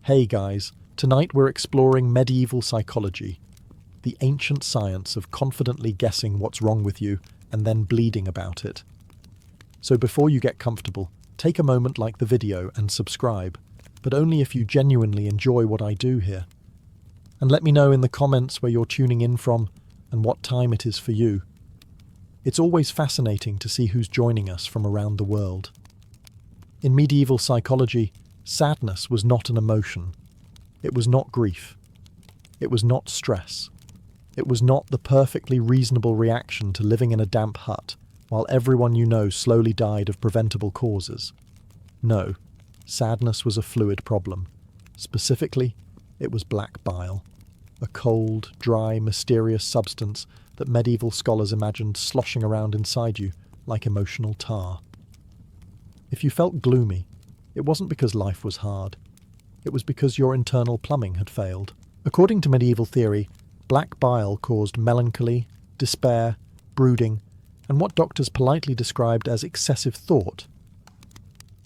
Hey guys, tonight we're exploring medieval psychology, the ancient science of confidently guessing what's wrong with you and then bleeding about it. So before you get comfortable, take a moment, like the video and subscribe, but only if you genuinely enjoy what I do here. And let me know in the comments where you're tuning in from and what time it is for you. It's always fascinating to see who's joining us from around the world. In medieval psychology, sadness was not an emotion. It was not grief. It was not stress. It was not the perfectly reasonable reaction to living in a damp hut while everyone you know slowly died of preventable causes. No, sadness was a fluid problem. Specifically, it was black bile, a cold, dry, mysterious substance that medieval scholars imagined sloshing around inside you like emotional tar. If you felt gloomy, it wasn't because life was hard. It was because your internal plumbing had failed. According to medieval theory, black bile caused melancholy, despair, brooding, and what doctors politely described as excessive thought.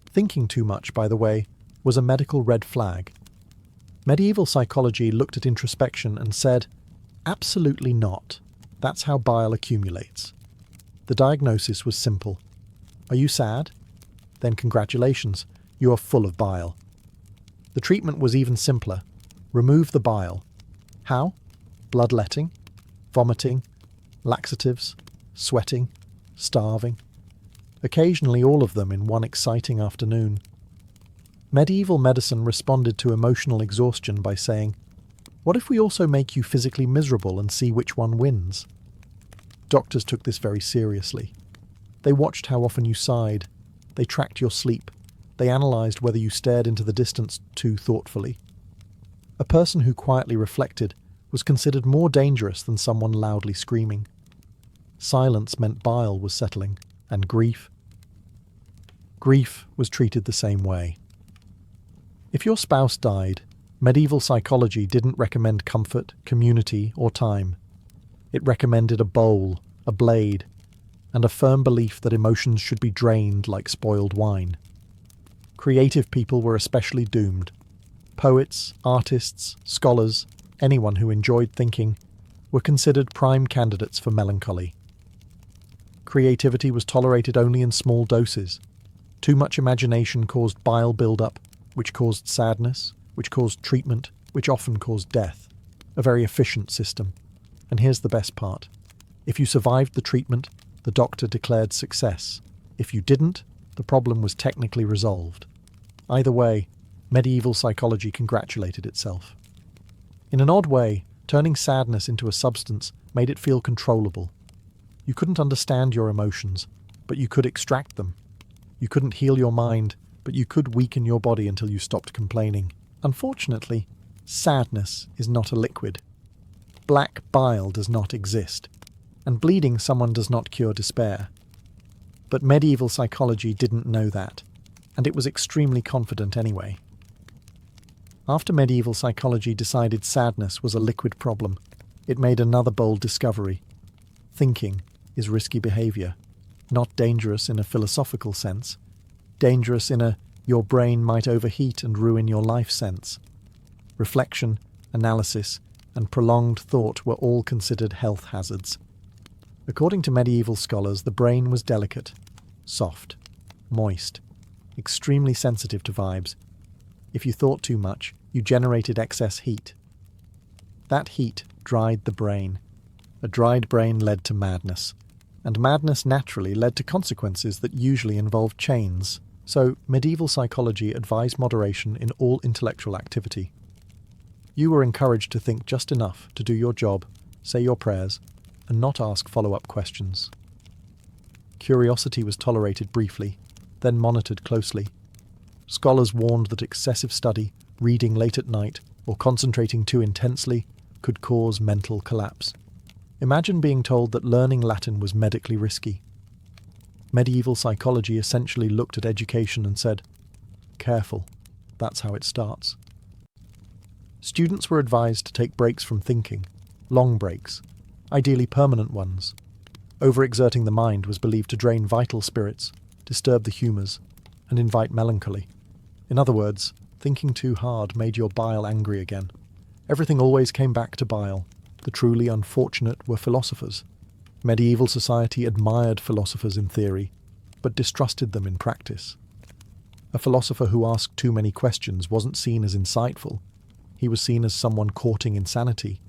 Thinking too much, by the way, was a medical red flag. Medieval psychology looked at introspection and said, absolutely not. That's how bile accumulates. The diagnosis was simple. Are you sad? Then congratulations. You are full of bile. The treatment was even simpler. Remove the bile. How? Bloodletting, vomiting, laxatives, sweating, starving. Occasionally all of them in one exciting afternoon. Medieval medicine responded to emotional exhaustion by saying, what if we also make you physically miserable and see which one wins? Doctors took this very seriously. They watched how often you sighed. They tracked your sleep. They analysed whether you stared into the distance too thoughtfully. A person who quietly reflected was considered more dangerous than someone loudly screaming. Silence meant bile was settling, and grief was treated the same way. If your spouse died, medieval psychology didn't recommend comfort, community, or time. It recommended a bowl, a blade, and a firm belief that emotions should be drained like spoiled wine. Creative people were especially doomed. Poets, artists, scholars, anyone who enjoyed thinking, were considered prime candidates for melancholy. Creativity was tolerated only in small doses. Too much imagination caused bile buildup, which caused sadness, which caused treatment, which often caused death. A very efficient system. And here's the best part. If you survived the treatment, the doctor declared success. If you didn't, the problem was technically resolved. Either way, medieval psychology congratulated itself. In an odd way, turning sadness into a substance made it feel controllable. You couldn't understand your emotions, but you could extract them. You couldn't heal your mind, but you could weaken your body until you stopped complaining. Unfortunately, sadness is not a liquid. Black bile does not exist, and bleeding someone does not cure despair. But medieval psychology didn't know that, and it was extremely confident anyway. After medieval psychology decided sadness was a liquid problem, it made another bold discovery. Thinking is risky behavior, not dangerous in a philosophical sense, dangerous in a your brain might overheat and ruin your life sense. Reflection, analysis, and prolonged thought were all considered health hazards. According to medieval scholars, the brain was delicate, soft, moist, extremely sensitive to vibes. If you thought too much, you generated excess heat. That heat dried the brain. A dried brain led to madness, and madness naturally led to consequences that usually involved chains. So, medieval psychology advised moderation in all intellectual activity. You were encouraged to think just enough to do your job, say your prayers, and not ask follow-up questions. Curiosity was tolerated briefly, then monitored closely. Scholars warned that excessive study, reading late at night, or concentrating too intensely could cause mental collapse. Imagine being told that learning Latin was medically risky. Medieval psychology essentially looked at education and said, careful, that's how it starts. Students were advised to take breaks from thinking, long breaks, ideally permanent ones. Overexerting the mind was believed to drain vital spirits, disturb the humours, and invite melancholy. In other words, Thinking too hard made your bile angry again. Everything always came back to bile. The truly unfortunate were philosophers. Medieval society admired philosophers in theory, but distrusted them in practice. A philosopher who asked too many questions wasn't seen as insightful. He was seen as someone courting insanity.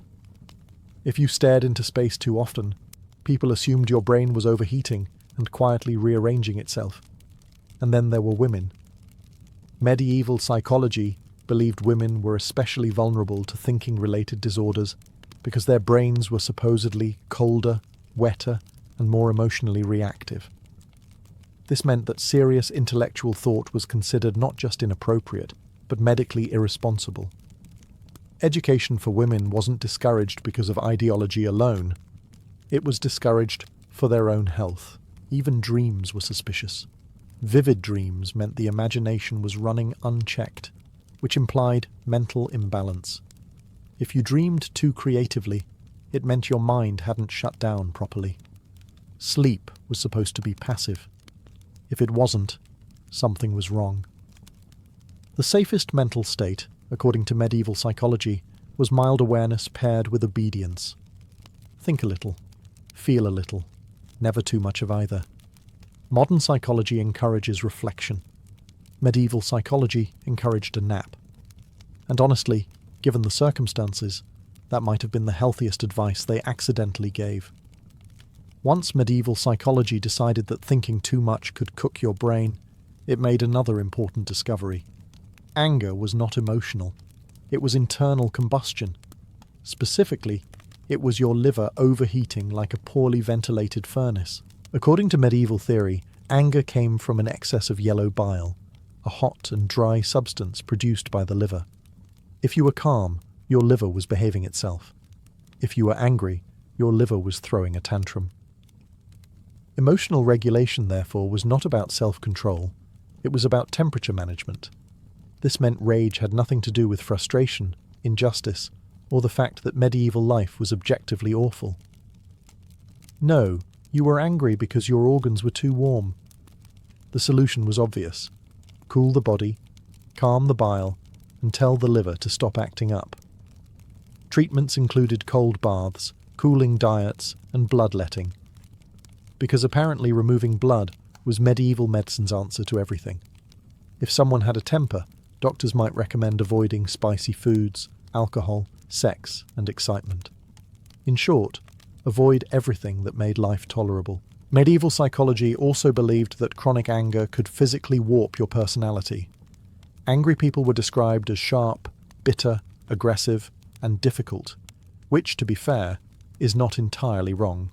If you stared into space too often, people assumed your brain was overheating and quietly rearranging itself. And then there were women. Medieval psychology believed women were especially vulnerable to thinking-related disorders because their brains were supposedly colder, wetter, and more emotionally reactive. This meant that serious intellectual thought was considered not just inappropriate, but medically irresponsible. Education for women wasn't discouraged because of ideology alone. It was discouraged for their own health. Even dreams were suspicious. Vivid dreams meant the imagination was running unchecked, which implied mental imbalance. If you dreamed too creatively, it meant your mind hadn't shut down properly. Sleep was supposed to be passive. If it wasn't, something was wrong. The safest mental state, according to medieval psychology, was mild awareness paired with obedience. Think a little, feel a little, never too much of either. Modern psychology encourages reflection. Medieval psychology encouraged a nap. And honestly, given the circumstances, that might have been the healthiest advice they accidentally gave. Once medieval psychology decided that thinking too much could cook your brain, it made another important discovery. Anger was not emotional. It was internal combustion. Specifically, it was your liver overheating like a poorly ventilated furnace. According to medieval theory, anger came from an excess of yellow bile, a hot and dry substance produced by the liver. If you were calm, your liver was behaving itself. If you were angry, your liver was throwing a tantrum. Emotional regulation, therefore, was not about self-control. It was about temperature management. This meant rage had nothing to do with frustration, injustice, or the fact that medieval life was objectively awful. No, you were angry because your organs were too warm. The solution was obvious. Cool the body, calm the bile, and tell the liver to stop acting up. Treatments included cold baths, cooling diets, and bloodletting. Because apparently removing blood was medieval medicine's answer to everything. If someone had a temper, doctors might recommend avoiding spicy foods, alcohol, sex, and excitement. In short, avoid everything that made life tolerable. Medieval psychology also believed that chronic anger could physically warp your personality. Angry people were described as sharp, bitter, aggressive, and difficult, which, to be fair, is not entirely wrong.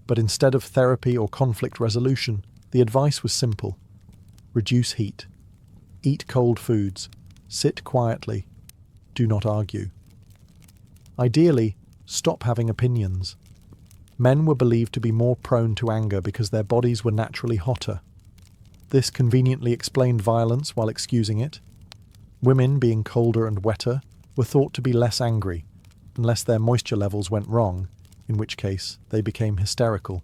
But instead of therapy or conflict resolution, the advice was simple. Reduce heat. Eat cold foods. Sit quietly. Do not argue. Ideally, stop having opinions. Men were believed to be more prone to anger because their bodies were naturally hotter. This conveniently explained violence while excusing it. Women, being colder and wetter, were thought to be less angry, unless their moisture levels went wrong, in which case they became hysterical.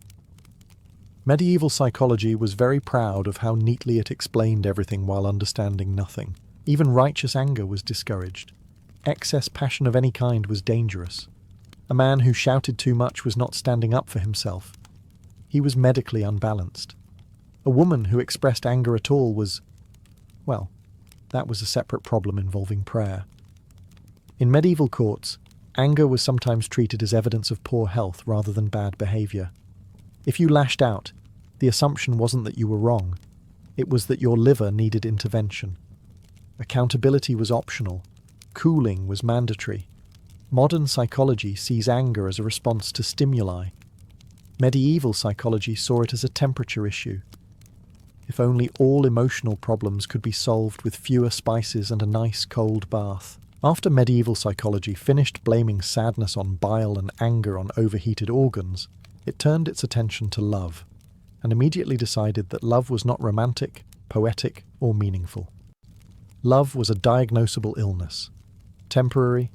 Medieval psychology was very proud of how neatly it explained everything while understanding nothing. Even righteous anger was discouraged. Excess passion of any kind was dangerous. A man who shouted too much was not standing up for himself. He was medically unbalanced. A woman who expressed anger at all was, well, that was a separate problem involving prayer. In medieval courts, anger was sometimes treated as evidence of poor health rather than bad behavior. If you lashed out, the assumption wasn't that you were wrong. It was that your liver needed intervention. Accountability was optional. Cooling was mandatory. Modern psychology sees anger as a response to stimuli. Medieval psychology saw it as a temperature issue. If only all emotional problems could be solved with fewer spices and a nice cold bath. After medieval psychology finished blaming sadness on bile and anger on overheated organs, it turned its attention to love, and immediately decided that love was not romantic, poetic, or meaningful. Love was a diagnosable illness, temporary,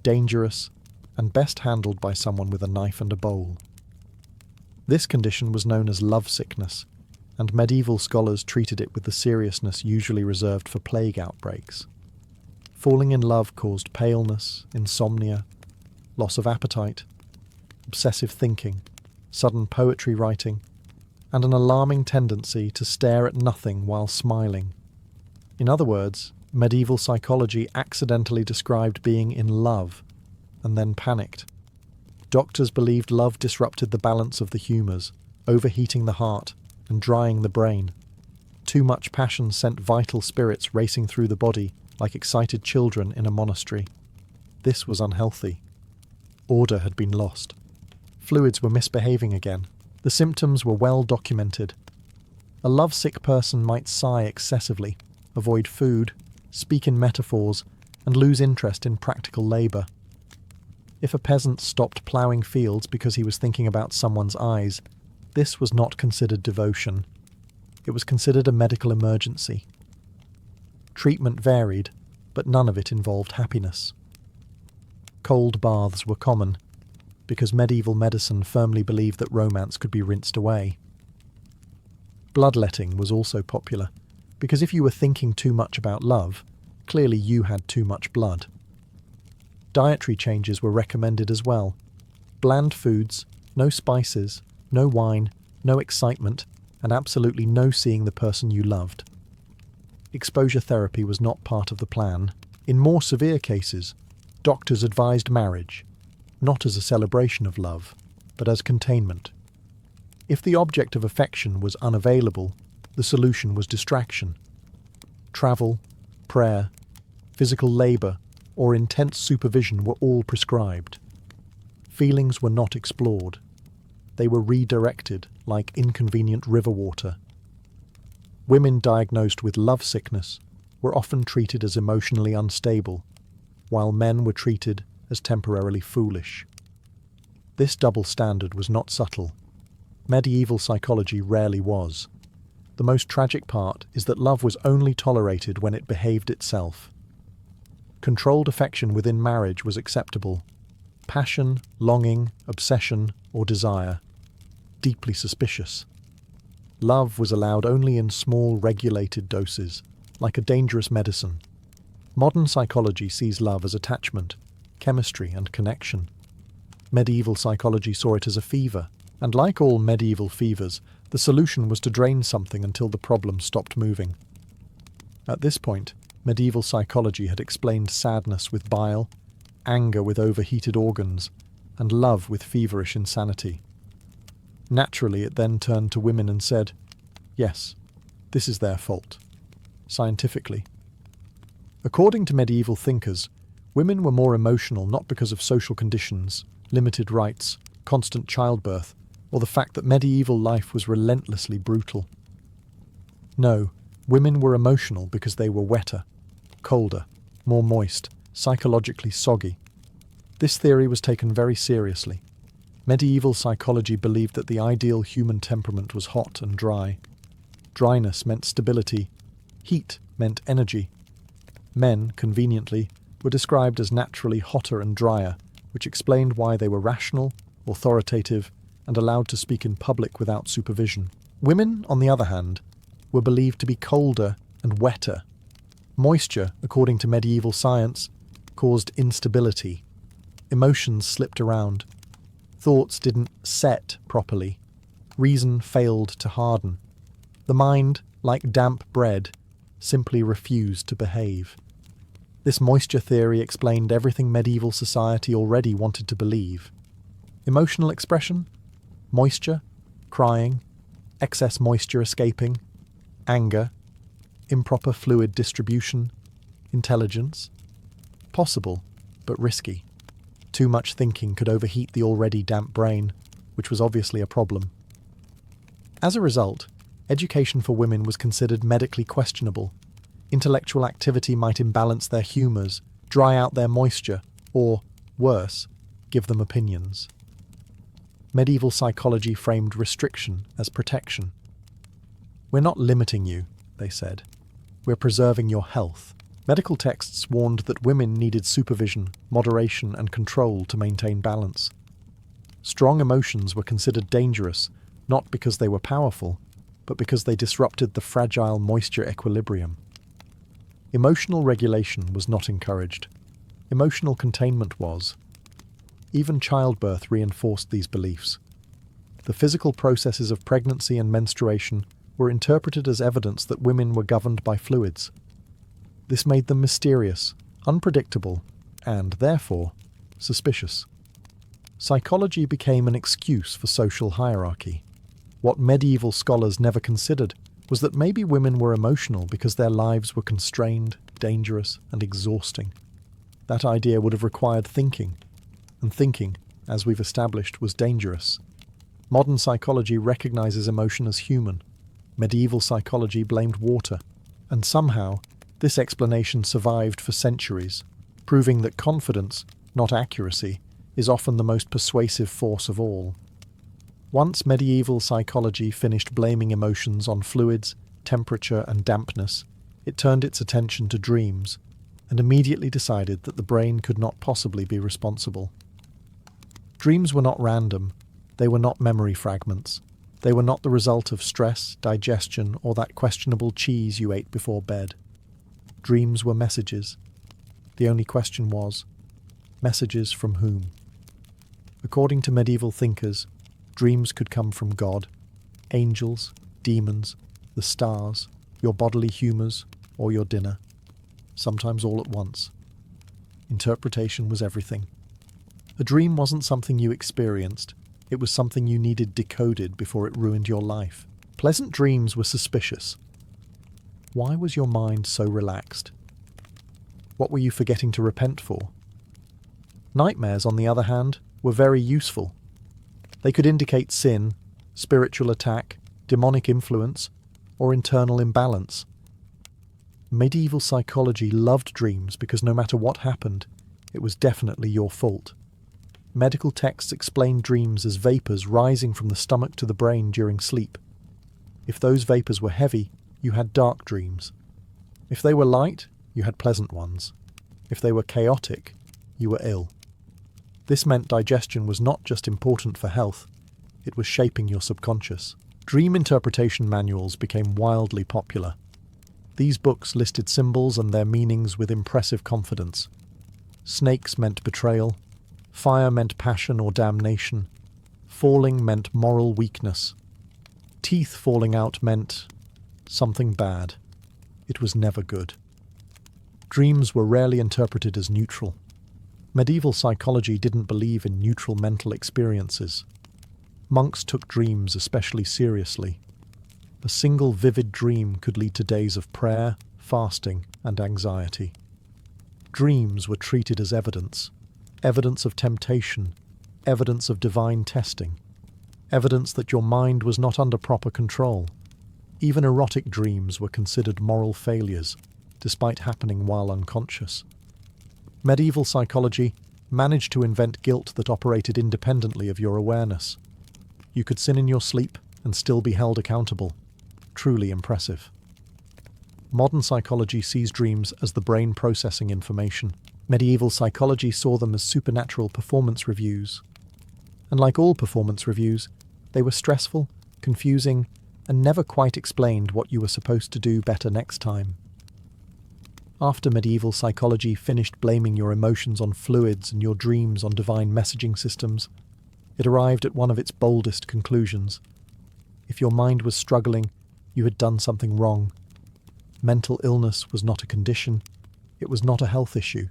dangerous, and best handled by someone with a knife and a bowl. This condition was known as love sickness, and medieval scholars treated it with the seriousness usually reserved for plague outbreaks. Falling in love caused paleness, insomnia, loss of appetite, obsessive thinking, sudden poetry writing, and an alarming tendency to stare at nothing while smiling. In other words, medieval psychology accidentally described being in love, and then panicked. Doctors believed love disrupted the balance of the humours, overheating the heart and drying the brain. Too much passion sent vital spirits racing through the body like excited children in a monastery. This was unhealthy. Order had been lost. Fluids were misbehaving again. The symptoms were well documented. A lovesick person might sigh excessively, avoid food, speak in metaphors, and lose interest in practical labour. If a peasant stopped ploughing fields because he was thinking about someone's eyes, this was not considered devotion. It was considered a medical emergency. Treatment varied, but none of it involved happiness. Cold baths were common, because medieval medicine firmly believed that romance could be rinsed away. Bloodletting was also popular, because if you were thinking too much about love, clearly you had too much blood. Dietary changes were recommended as well. Bland foods, no spices, no wine, no excitement, and absolutely no seeing the person you loved. Exposure therapy was not part of the plan. In more severe cases, doctors advised marriage, not as a celebration of love, but as containment. If the object of affection was unavailable, the solution was distraction. Travel, prayer, physical labour, or intense supervision were all prescribed. Feelings were not explored. They were redirected like inconvenient river water. Women diagnosed with love sickness were often treated as emotionally unstable, while men were treated as temporarily foolish. This double standard was not subtle. Medieval psychology rarely was. The most tragic part is that love was only tolerated when it behaved itself. Controlled affection within marriage was acceptable. Passion, longing, obsession, or desire, deeply suspicious. Love was allowed only in small, regulated doses, like a dangerous medicine. Modern psychology sees love as attachment, chemistry, and connection. Medieval psychology saw it as a fever, and like all medieval fevers, the solution was to drain something until the problem stopped moving. At this point, medieval psychology had explained sadness with bile, anger with overheated organs, and love with feverish insanity. Naturally, it then turned to women and said, yes, this is their fault. Scientifically. According to medieval thinkers, women were more emotional not because of social conditions, limited rights, constant childbirth, or the fact that medieval life was relentlessly brutal. No, women were emotional because they were wetter, colder, more moist, psychologically soggy. This theory was taken very seriously. Medieval psychology believed that the ideal human temperament was hot and dry. Dryness meant stability. Heat meant energy. Men, conveniently, were described as naturally hotter and drier, which explained why they were rational, authoritative, and allowed to speak in public without supervision. Women, on the other hand, were believed to be colder and wetter. Moisture, according to medieval science, caused instability. Emotions slipped around. Thoughts didn't set properly. Reason failed to harden. The mind, like damp bread, simply refused to behave. This moisture theory explained everything medieval society already wanted to believe. Emotional expression, moisture, crying, excess moisture escaping, anger, improper fluid distribution, intelligence. Possible, but risky. Too much thinking could overheat the already damp brain, which was obviously a problem. As a result, education for women was considered medically questionable. Intellectual activity might imbalance their humours, dry out their moisture, or, worse, give them opinions. Medieval psychology framed restriction as protection. We're not limiting you, they said. We're preserving your health. Medical texts warned that women needed supervision, moderation, and control to maintain balance. Strong emotions were considered dangerous, not because they were powerful, but because they disrupted the fragile moisture equilibrium. Emotional regulation was not encouraged. Emotional containment was. Even childbirth reinforced these beliefs. The physical processes of pregnancy and menstruation were interpreted as evidence that women were governed by fluids. This made them mysterious, unpredictable, and, therefore, suspicious. Psychology became an excuse for social hierarchy. What medieval scholars never considered was that maybe women were emotional because their lives were constrained, dangerous, and exhausting. That idea would have required thinking, and thinking, as we've established, was dangerous. Modern psychology recognizes emotion as human. Medieval psychology blamed water, and somehow this explanation survived for centuries, proving that confidence, not accuracy, is often the most persuasive force of all. Once medieval psychology finished blaming emotions on fluids, temperature, and dampness, it turned its attention to dreams, and immediately decided that the brain could not possibly be responsible. Dreams were not random, they were not memory fragments, they were not the result of stress, digestion, or that questionable cheese you ate before bed. Dreams were messages. The only question was, messages from whom? According to medieval thinkers, dreams could come from God, angels, demons, the stars, your bodily humours, or your dinner, sometimes all at once. Interpretation was everything. A dream wasn't something you experienced, it was something you needed decoded before it ruined your life. Pleasant dreams were suspicious. Why was your mind so relaxed? What were you forgetting to repent for? Nightmares, on the other hand, were very useful. They could indicate sin, spiritual attack, demonic influence, or internal imbalance. Medieval psychology loved dreams because no matter what happened, it was definitely your fault. Medical texts explain dreams as vapours rising from the stomach to the brain during sleep. If those vapours were heavy, you had dark dreams. If they were light, you had pleasant ones. If they were chaotic, you were ill. This meant digestion was not just important for health, it was shaping your subconscious. Dream interpretation manuals became wildly popular. These books listed symbols and their meanings with impressive confidence. Snakes meant betrayal, fire meant passion or damnation, falling meant moral weakness, teeth falling out meant something bad. It was never good. Dreams were rarely interpreted as neutral. Medieval psychology didn't believe in neutral mental experiences. Monks took dreams especially seriously. A single vivid dream could lead to days of prayer, fasting, and anxiety. Dreams were treated as evidence of temptation, evidence of divine testing, evidence that your mind was not under proper control. Even erotic dreams were considered moral failures, despite happening while unconscious. Medieval psychology managed to invent guilt that operated independently of your awareness. You could sin in your sleep and still be held accountable. Truly impressive. Modern psychology sees dreams as the brain processing information. Medieval psychology saw them as supernatural performance reviews. And like all performance reviews, they were stressful, confusing, and never quite explained what you were supposed to do better next time. After medieval psychology finished blaming your emotions on fluids and your dreams on divine messaging systems, it arrived at one of its boldest conclusions. If your mind was struggling, you had done something wrong. Mental illness was not a condition, it was not a health issue,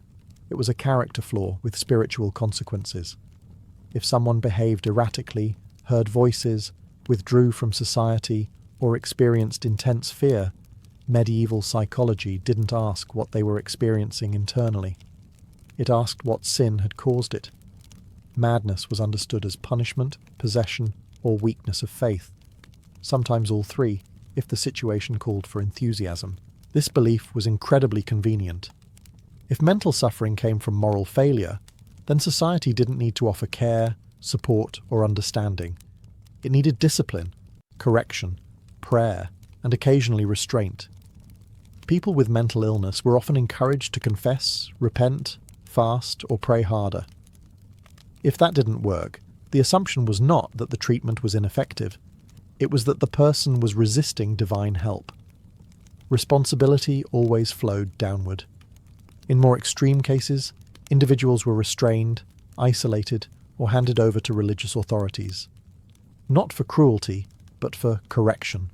it was a character flaw with spiritual consequences. If someone behaved erratically, heard voices, withdrew from society, or experienced intense fear, medieval psychology didn't ask what they were experiencing internally. It asked what sin had caused it. Madness was understood as punishment, possession, or weakness of faith. Sometimes all three, if the situation called for enthusiasm. This belief was incredibly convenient. If mental suffering came from moral failure, then society didn't need to offer care, support, or understanding. It needed discipline, correction, prayer, and occasionally restraint. People with mental illness were often encouraged to confess, repent, fast, or pray harder. If that didn't work, the assumption was not that the treatment was ineffective. It was that the person was resisting divine help. responsibility always flowed downward. In more extreme cases, individuals were restrained, isolated, or handed over to religious authorities. Not for cruelty, but for correction.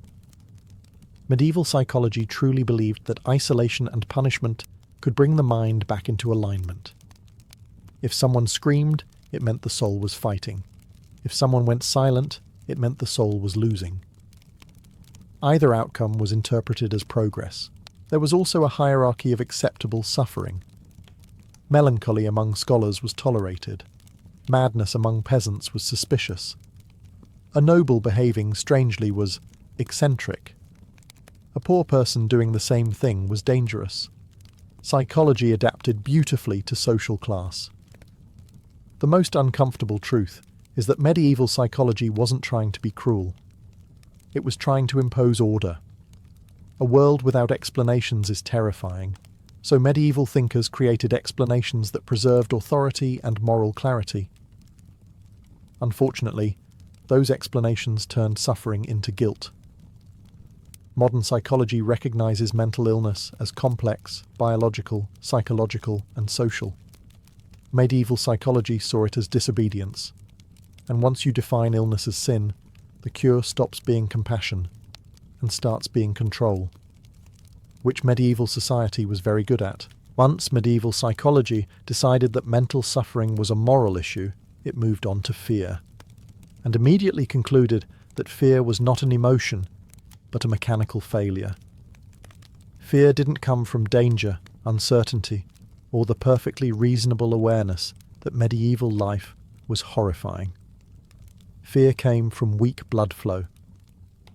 Medieval psychology truly believed that isolation and punishment could bring the mind back into alignment. If someone screamed, it meant the soul was fighting. If someone went silent, it meant the soul was losing. Either outcome was interpreted as progress. There was also a hierarchy of acceptable suffering. Melancholy among scholars was tolerated. Madness among peasants was suspicious. A noble behaving strangely was eccentric. A poor person doing the same thing was dangerous. Psychology adapted beautifully to social class. The most uncomfortable truth is that medieval psychology wasn't trying to be cruel. It was trying to impose order. A world without explanations is terrifying, so medieval thinkers created explanations that preserved authority and moral clarity. Unfortunately, those explanations turned suffering into guilt. Modern psychology recognizes mental illness as complex, biological, psychological, and social. Medieval psychology saw it as disobedience. And once you define illness as sin, the cure stops being compassion and starts being control, which medieval society was very good at. Once medieval psychology decided that mental suffering was a moral issue, it moved on to fear, and immediately concluded that fear was not an emotion, but a mechanical failure. Fear didn't come from danger, uncertainty, or the perfectly reasonable awareness that medieval life was horrifying. Fear came from weak blood flow.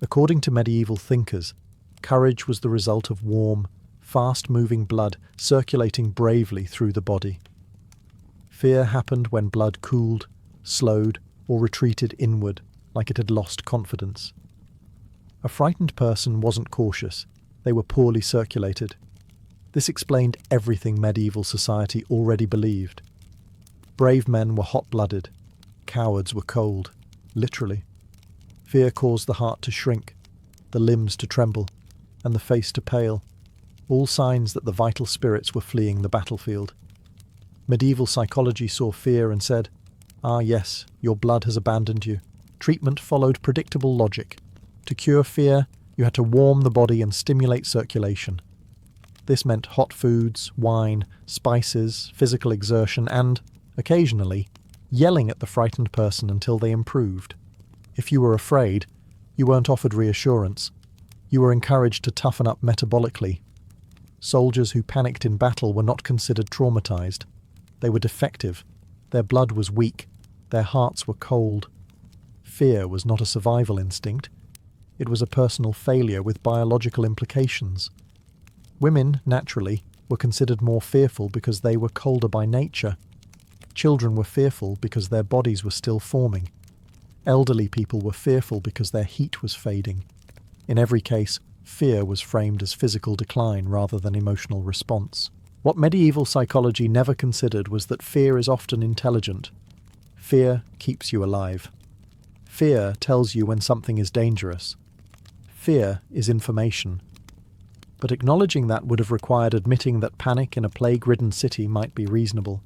According to medieval thinkers, courage was the result of warm, fast-moving blood circulating bravely through the body. Fear happened when blood cooled, slowed, or retreated inward, like it had lost confidence. A frightened person wasn't cautious, they were poorly circulated. This explained everything medieval society already believed. Brave men were hot-blooded, cowards were cold, literally. Fear caused the heart to shrink, the limbs to tremble, and the face to pale, all signs that the vital spirits were fleeing the battlefield. Medieval psychology saw fear and said, "Ah yes, your blood has abandoned you." Treatment followed predictable logic. To cure fear, you had to warm the body and stimulate circulation. This meant hot foods, wine, spices, physical exertion, and, occasionally, yelling at the frightened person until they improved. If you were afraid, you weren't offered reassurance. You were encouraged to toughen up metabolically. Soldiers who panicked in battle were not considered traumatized. They were defective. Their blood was weak. Their hearts were cold. Fear was not a survival instinct. It was a personal failure with biological implications. Women, naturally, were considered more fearful because they were colder by nature. Children were fearful because their bodies were still forming. Elderly people were fearful because their heat was fading. In every case, fear was framed as physical decline rather than emotional response. What medieval psychology never considered was that fear is often intelligent. Fear keeps you alive. Fear tells you when something is dangerous. Fear is information. But acknowledging that would have required admitting that panic in a plague-ridden city might be reasonable.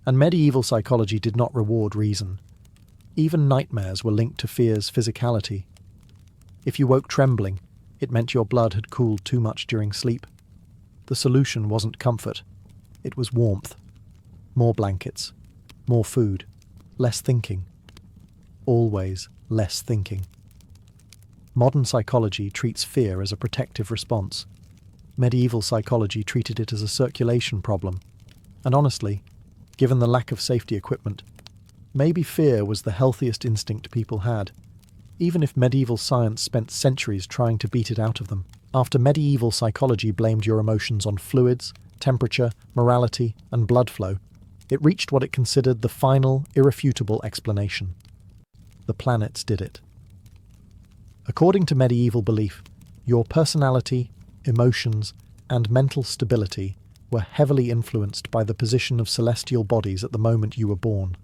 And medieval psychology did not reward reason. Even nightmares were linked to fear's physicality. If you woke trembling, it meant your blood had cooled too much during sleep. The solution wasn't comfort. It was warmth. More blankets. More food. Less thinking. Always less thinking. Modern psychology treats fear as a protective response. Medieval psychology treated it as a circulation problem. And honestly, given the lack of safety equipment, maybe fear was the healthiest instinct people had, even if medieval science spent centuries trying to beat it out of them. After medieval psychology blamed your emotions on fluids, temperature, morality, and blood flow, it reached what it considered the final, irrefutable explanation. The planets did it. According to medieval belief, your personality, emotions, and mental stability were heavily influenced by the position of celestial bodies at the moment you were born.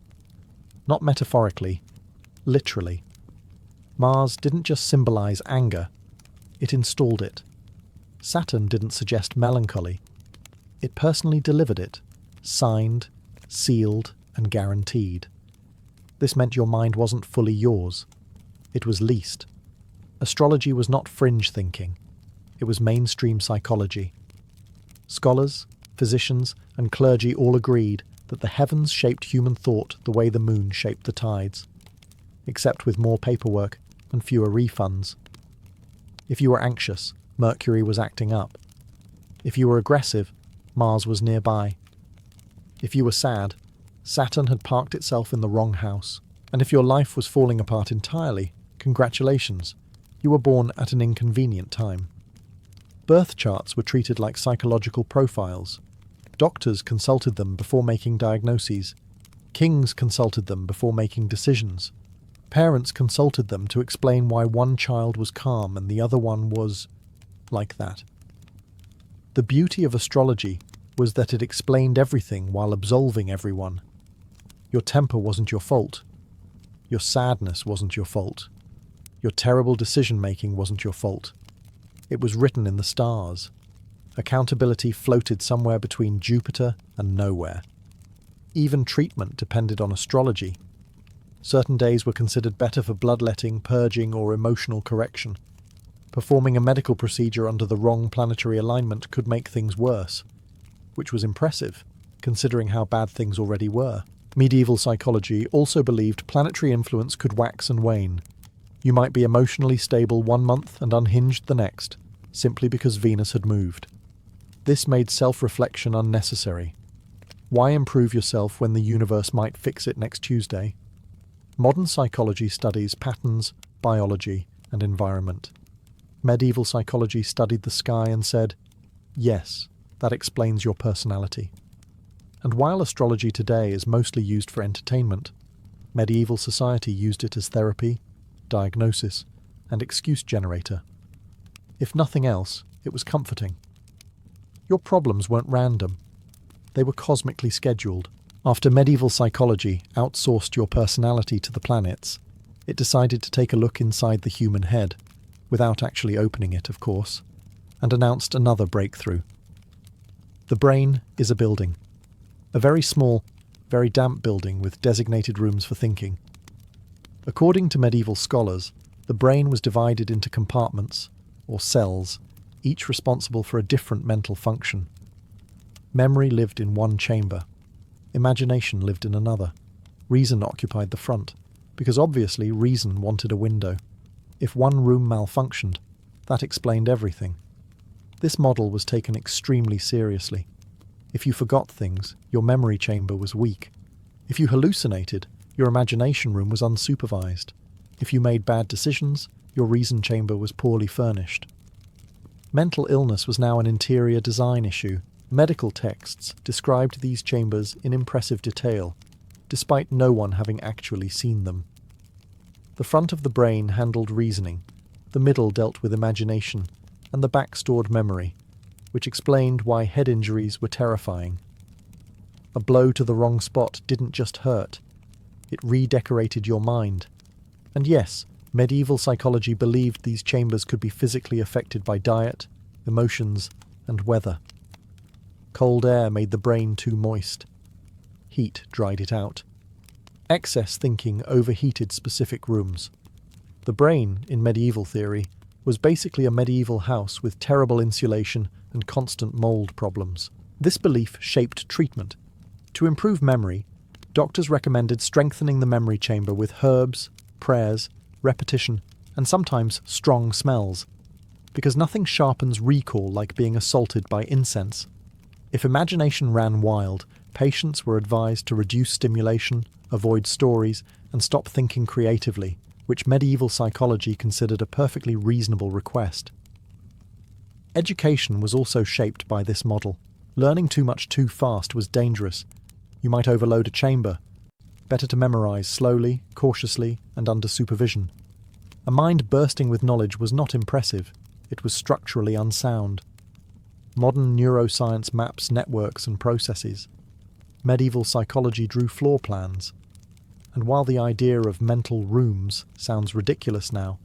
Not metaphorically, literally. Mars didn't just symbolize anger, it installed it. Saturn didn't suggest melancholy. It personally delivered it, signed, sealed, and guaranteed. This meant your mind wasn't fully yours. It was leased. Astrology was not fringe thinking. It was mainstream psychology. Scholars, physicians, and clergy all agreed that the heavens shaped human thought the way the moon shaped the tides, except with more paperwork and fewer refunds. If you were anxious, Mercury was acting up. If you were aggressive, Mars was nearby. If you were sad, Saturn had parked itself in the wrong house. And if your life was falling apart entirely, congratulations, you were born at an inconvenient time. Birth charts were treated like psychological profiles. Doctors consulted them before making diagnoses. Kings consulted them before making decisions. Parents consulted them to explain why one child was calm and the other one was like that. The beauty of astrology was that it explained everything while absolving everyone. Your temper wasn't your fault. Your sadness wasn't your fault. Your terrible decision-making wasn't your fault. It was written in the stars. Accountability floated somewhere between Jupiter and nowhere. Even treatment depended on astrology. Certain days were considered better for bloodletting, purging, or emotional correction. Performing a medical procedure under the wrong planetary alignment could make things worse, which was impressive, considering how bad things already were. Medieval psychology also believed planetary influence could wax and wane. You might be emotionally stable one month and unhinged the next, simply because Venus had moved. This made self-reflection unnecessary. Why improve yourself when the universe might fix it next Tuesday? Modern psychology studies patterns, biology, and environment. Medieval psychology studied the sky and said, yes, that explains your personality. And while astrology today is mostly used for entertainment, medieval society used it as therapy, diagnosis, and excuse generator. If nothing else, it was comforting. Your problems weren't random. They were cosmically scheduled. After medieval psychology outsourced your personality to the planets, it decided to take a look inside the human head, without actually opening it, of course, and announced another breakthrough. The brain is a building. A very small, very damp building with designated rooms for thinking. According to medieval scholars, the brain was divided into compartments, or cells, each responsible for a different mental function. Memory lived in one chamber. Imagination lived in another. Reason occupied the front, because obviously reason wanted a window. If one room malfunctioned, that explained everything. This model was taken extremely seriously. If you forgot things, your memory chamber was weak. If you hallucinated, your imagination room was unsupervised. If you made bad decisions, your reason chamber was poorly furnished. Mental illness was now an interior design issue. Medical texts described these chambers in impressive detail, despite no one having actually seen them. The front of the brain handled reasoning, the middle dealt with imagination, and the back stored memory, which explained why head injuries were terrifying. A blow to the wrong spot didn't just hurt, it redecorated your mind. And yes, medieval psychology believed these chambers could be physically affected by diet, emotions, and weather. Cold air made the brain too moist. Heat dried it out. Excess thinking overheated specific rooms. The brain, in medieval theory, was basically a medieval house with terrible insulation and constant mold problems. This belief shaped treatment. To improve memory, doctors recommended strengthening the memory chamber with herbs, prayers, repetition, and sometimes strong smells, because nothing sharpens recall like being assaulted by incense. If imagination ran wild, patients were advised to reduce stimulation, avoid stories, and stop thinking creatively, which medieval psychology considered a perfectly reasonable request. Education was also shaped by this model. Learning too much too fast was dangerous. You might overload a chamber. Better to memorize slowly, cautiously, and under supervision. A mind bursting with knowledge was not impressive. It was structurally unsound. Modern neuroscience maps networks and processes. Medieval psychology drew floor plans. And while the idea of mental rooms sounds ridiculous now,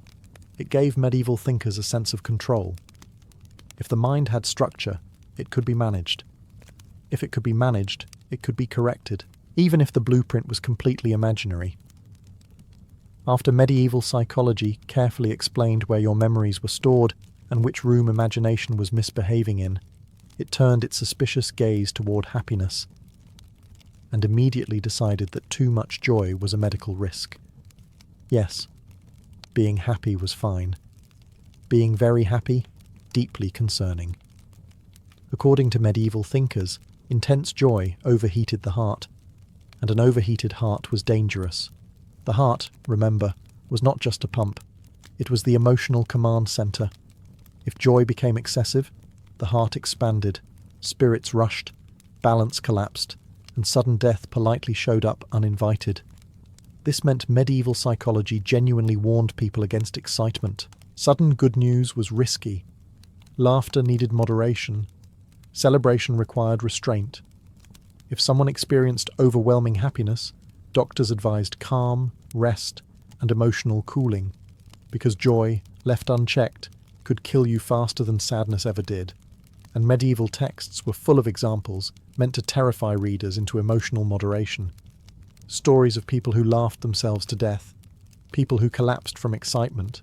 it gave medieval thinkers a sense of control. If the mind had structure, it could be managed. If it could be managed, it could be corrected, even if the blueprint was completely imaginary. After medieval psychology carefully explained where your memories were stored and which room imagination was misbehaving in, it turned its suspicious gaze toward happiness and immediately decided that too much joy was a medical risk. Yes, being happy was fine. Being very happy, deeply concerning. According to medieval thinkers, intense joy overheated the heart, and an overheated heart was dangerous. The heart, remember, was not just a pump. It was the emotional command center. If joy became excessive, the heart expanded, spirits rushed, balance collapsed, and sudden death politely showed up uninvited. This meant medieval psychology genuinely warned people against excitement. Sudden good news was risky. Laughter needed moderation. Celebration required restraint. If someone experienced overwhelming happiness, doctors advised calm, rest, and emotional cooling, because joy, left unchecked, could kill you faster than sadness ever did. And medieval texts were full of examples meant to terrify readers into emotional moderation. Stories of people who laughed themselves to death, people who collapsed from excitement,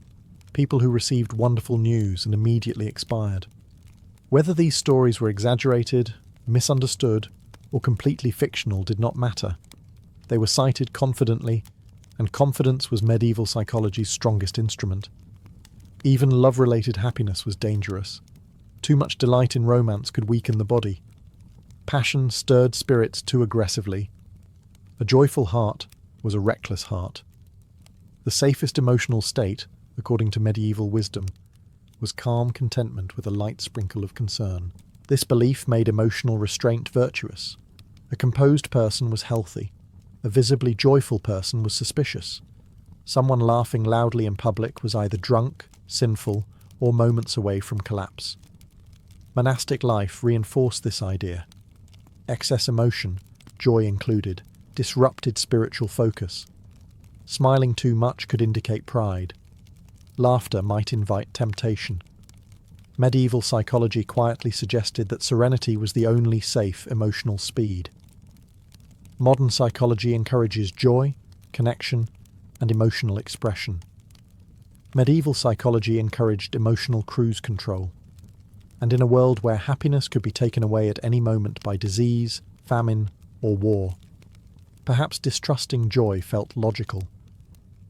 people who received wonderful news and immediately expired. Whether these stories were exaggerated, misunderstood, or completely fictional did not matter. They were cited confidently, and confidence was medieval psychology's strongest instrument. Even love-related happiness was dangerous. Too much delight in romance could weaken the body. Passion stirred spirits too aggressively. A joyful heart was a reckless heart. The safest emotional state, according to medieval wisdom, was calm contentment with a light sprinkle of concern. This belief made emotional restraint virtuous. A composed person was healthy. A visibly joyful person was suspicious. Someone laughing loudly in public was either drunk, sinful, or moments away from collapse. Monastic life reinforced this idea. Excess emotion, joy included, disrupted spiritual focus. Smiling too much could indicate pride. Laughter might invite temptation. Medieval psychology quietly suggested that serenity was the only safe emotional speed. Modern psychology encourages joy, connection, and emotional expression. Medieval psychology encouraged emotional cruise control. And in a world where happiness could be taken away at any moment by disease, famine, or war, perhaps distrusting joy felt logical.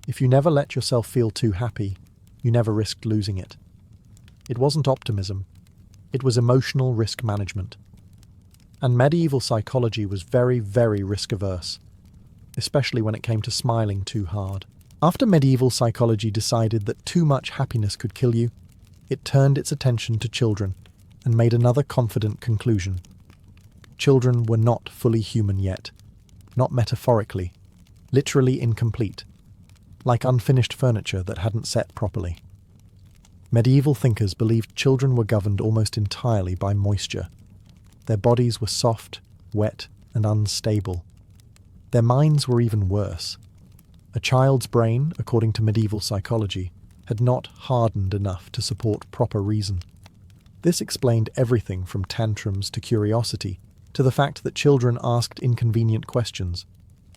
If you never let yourself feel too happy, you never risked losing it. It wasn't optimism. It was emotional risk management. And medieval psychology was very, very risk-averse, especially when it came to smiling too hard. After medieval psychology decided that too much happiness could kill you, it turned its attention to children and made another confident conclusion. Children were not fully human yet, not metaphorically, literally incomplete, like unfinished furniture that hadn't set properly. Medieval thinkers believed children were governed almost entirely by moisture. Their bodies were soft, wet, and unstable. Their minds were even worse. A child's brain, according to medieval psychology, had not hardened enough to support proper reason. This explained everything from tantrums to curiosity, to the fact that children asked inconvenient questions.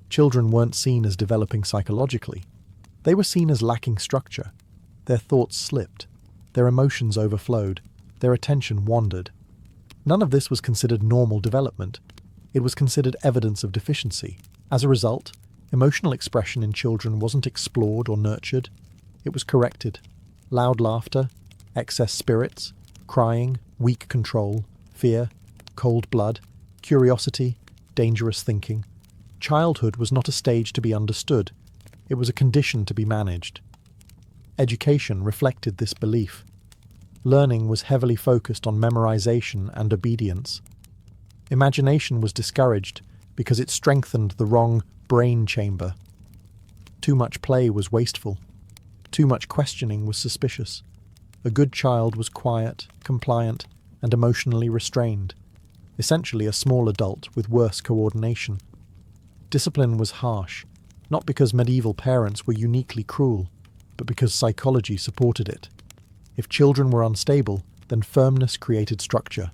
Children weren't seen as developing psychologically. They were seen as lacking structure. Their thoughts slipped. Their emotions overflowed. Their attention wandered. None of this was considered normal development. It was considered evidence of deficiency. As a result, emotional expression in children wasn't explored or nurtured. It was corrected. Loud laughter, excess spirits, crying, weak control, fear, cold blood, curiosity, dangerous thinking. Childhood was not a stage to be understood. It was a condition to be managed. Education reflected this belief. Learning was heavily focused on memorization and obedience. Imagination was discouraged because it strengthened the wrong brain chamber. Too much play was wasteful. Too much questioning was suspicious. A good child was quiet, compliant, and emotionally restrained, essentially a small adult with worse coordination. Discipline was harsh, not because medieval parents were uniquely cruel, but because psychology supported it. If children were unstable, then firmness created structure.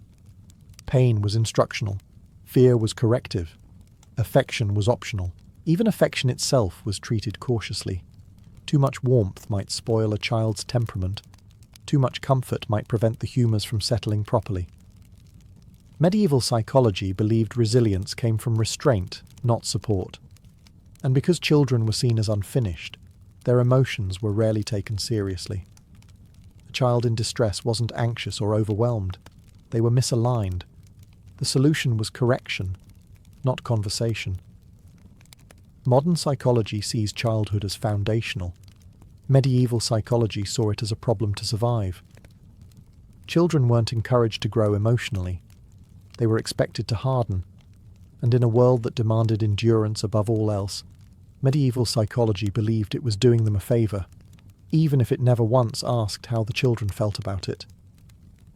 Pain was instructional. Fear was corrective. Affection was optional. Even affection itself was treated cautiously. Too much warmth might spoil a child's temperament. Too much comfort might prevent the humours from settling properly. Medieval psychology believed resilience came from restraint, not support. And because children were seen as unfinished, their emotions were rarely taken seriously. A child in distress wasn't anxious or overwhelmed. They were misaligned. The solution was correction, not conversation. Modern psychology sees childhood as foundational. Medieval psychology saw it as a problem to survive. Children weren't encouraged to grow emotionally. They were expected to harden. And in a world that demanded endurance above all else, medieval psychology believed it was doing them a favour, even if it never once asked how the children felt about it.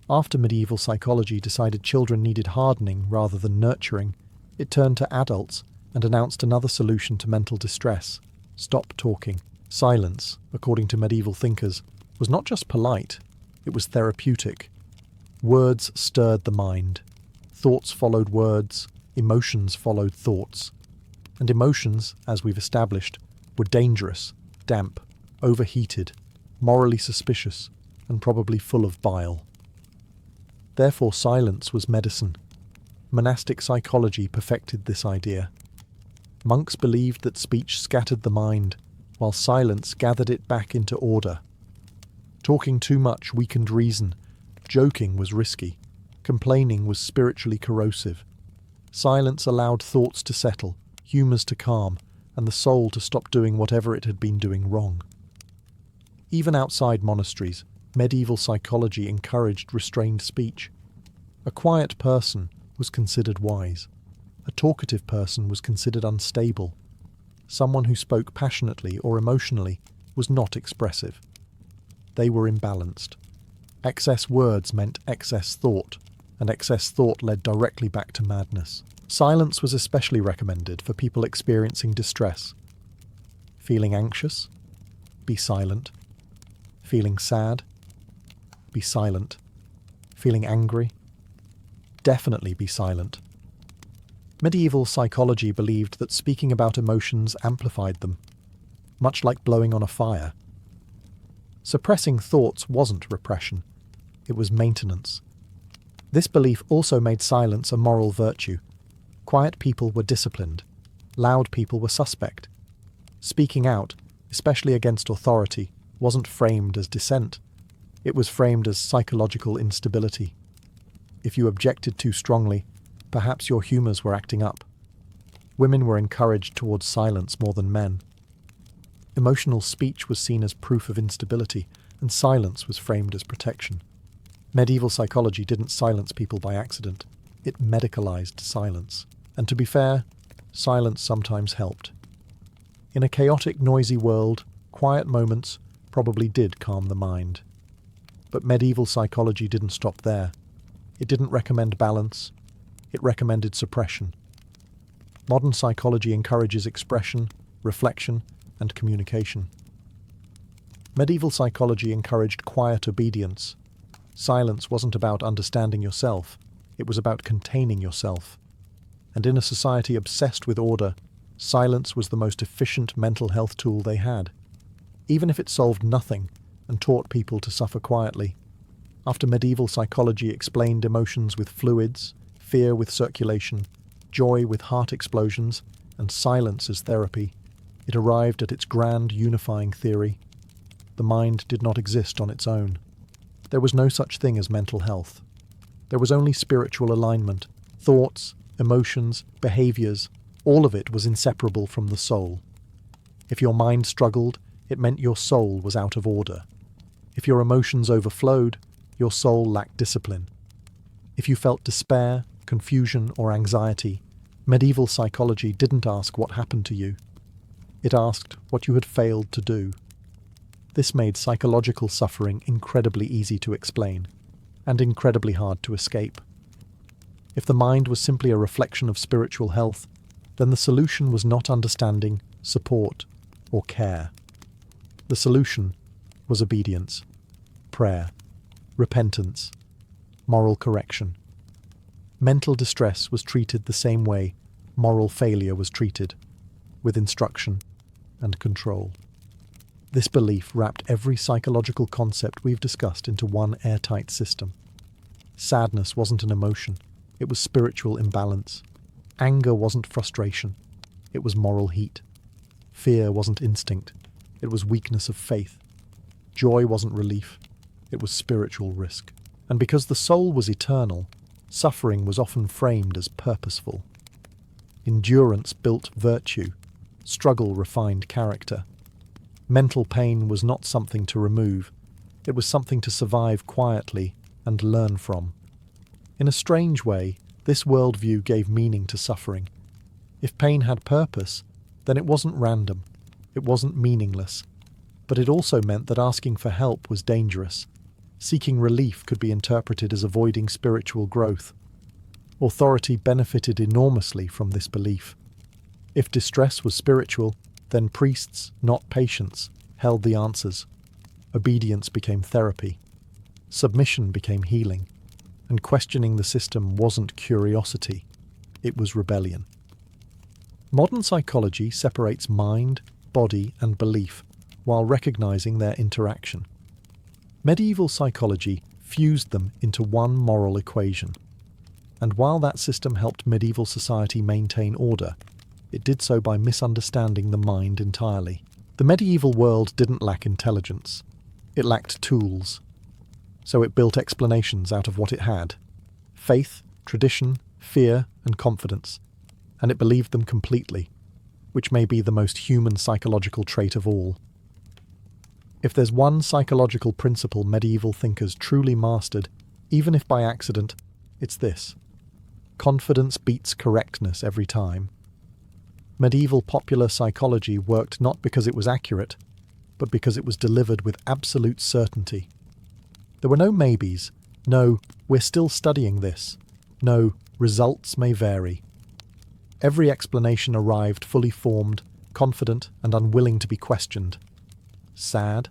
After medieval psychology decided children needed hardening rather than nurturing, it turned to adults and announced another solution to mental distress: stop talking. Silence, according to medieval thinkers, was not just polite, it was therapeutic. Words stirred the mind. Thoughts followed words, emotions followed thoughts. And emotions, as we've established, were dangerous, damp, overheated, morally suspicious, and probably full of bile. Therefore, silence was medicine. Monastic psychology perfected this idea. Monks believed that speech scattered the mind, while silence gathered it back into order. Talking too much weakened reason. Joking was risky. Complaining was spiritually corrosive. Silence allowed thoughts to settle, humours to calm, and the soul to stop doing whatever it had been doing wrong. Even outside monasteries, medieval psychology encouraged restrained speech. A quiet person was considered wise. A talkative person was considered unstable. Someone who spoke passionately or emotionally was not expressive. They were imbalanced. Excess words meant excess thought, and excess thought led directly back to madness. Silence was especially recommended for people experiencing distress. Feeling anxious? Be silent. Feeling sad? Be silent. Feeling angry? Definitely be silent. Medieval psychology believed that speaking about emotions amplified them, much like blowing on a fire. Suppressing thoughts wasn't repression, it was maintenance. This belief also made silence a moral virtue. Quiet people were disciplined, loud people were suspect. Speaking out, especially against authority, wasn't framed as dissent. It was framed as psychological instability. If you objected too strongly, perhaps your humours were acting up. Women were encouraged towards silence more than men. Emotional speech was seen as proof of instability, and silence was framed as protection. Medieval psychology didn't silence people by accident. It medicalized silence. And to be fair, silence sometimes helped. In a chaotic, noisy world, quiet moments probably did calm the mind. But medieval psychology didn't stop there. It didn't recommend balance. It recommended suppression. Modern psychology encourages expression, reflection, and communication. Medieval psychology encouraged quiet obedience. Silence wasn't about understanding yourself, it was about containing yourself. And in a society obsessed with order, silence was the most efficient mental health tool they had, even if it solved nothing and taught people to suffer quietly. After medieval psychology explained emotions with fluids, fear with circulation, joy with heart explosions, and silence as therapy, it arrived at its grand unifying theory. The mind did not exist on its own. There was no such thing as mental health. There was only spiritual alignment. Thoughts, emotions, behaviours, all of it was inseparable from the soul. If your mind struggled, it meant your soul was out of order. If your emotions overflowed, your soul lacked discipline. If you felt despair, confusion, or anxiety, medieval psychology didn't ask what happened to you. It asked what you had failed to do. This made psychological suffering incredibly easy to explain, and incredibly hard to escape. If the mind was simply a reflection of spiritual health, then the solution was not understanding, support, or care. The solution was obedience, prayer, repentance, moral correction. Mental distress was treated the same way moral failure was treated, with instruction and control. This belief wrapped every psychological concept we've discussed into one airtight system. Sadness wasn't an emotion, it was spiritual imbalance. Anger wasn't frustration, it was moral heat. Fear wasn't instinct, it was weakness of faith. Joy wasn't relief, it was spiritual risk. And because the soul was eternal, suffering was often framed as purposeful. Endurance built virtue, struggle refined character. Mental pain was not something to remove, it was something to survive quietly and learn from. In a strange way, this worldview gave meaning to suffering. If pain had purpose, then it wasn't random, it wasn't meaningless. But it also meant that asking for help was dangerous. Seeking relief could be interpreted as avoiding spiritual growth. Authority benefited enormously from this belief. If distress was spiritual, then priests, not patients, held the answers. Obedience became therapy. Submission became healing. And questioning the system wasn't curiosity, it was rebellion. Modern psychology separates mind, body, and belief, while recognizing their interaction. Medieval psychology fused them into one moral equation. And while that system helped medieval society maintain order, it did so by misunderstanding the mind entirely. The medieval world didn't lack intelligence. It lacked tools. So it built explanations out of what it had: faith, tradition, fear, and confidence. And it believed them completely, which may be the most human psychological trait of all. If there's one psychological principle medieval thinkers truly mastered, even if by accident, it's this: confidence beats correctness every time. Medieval popular psychology worked not because it was accurate, but because it was delivered with absolute certainty. There were no maybes, no "we're still studying this," no "results may vary." Every explanation arrived fully formed, confident, and unwilling to be questioned. Sad,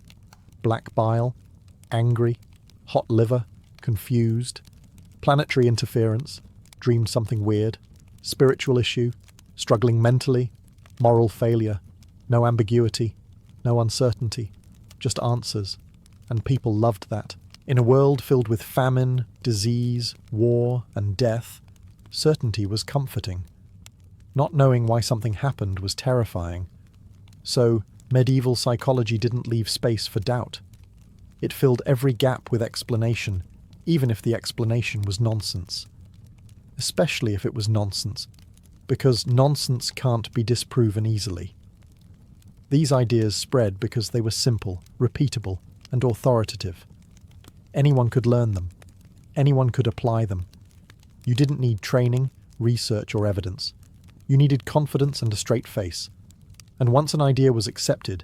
black bile, angry, hot liver, confused, planetary interference, dreamed something weird, spiritual issue, struggling mentally, moral failure, no ambiguity, no uncertainty, just answers, and people loved that. In a world filled with famine, disease, war, and death, certainty was comforting. Not knowing why something happened was terrifying. So, medieval psychology didn't leave space for doubt. It filled every gap with explanation, even if the explanation was nonsense. Especially if it was nonsense, because nonsense can't be disproven easily. These ideas spread because they were simple, repeatable, and authoritative. Anyone could learn them. Anyone could apply them. You didn't need training, research, or evidence. You needed confidence and a straight face. And once an idea was accepted,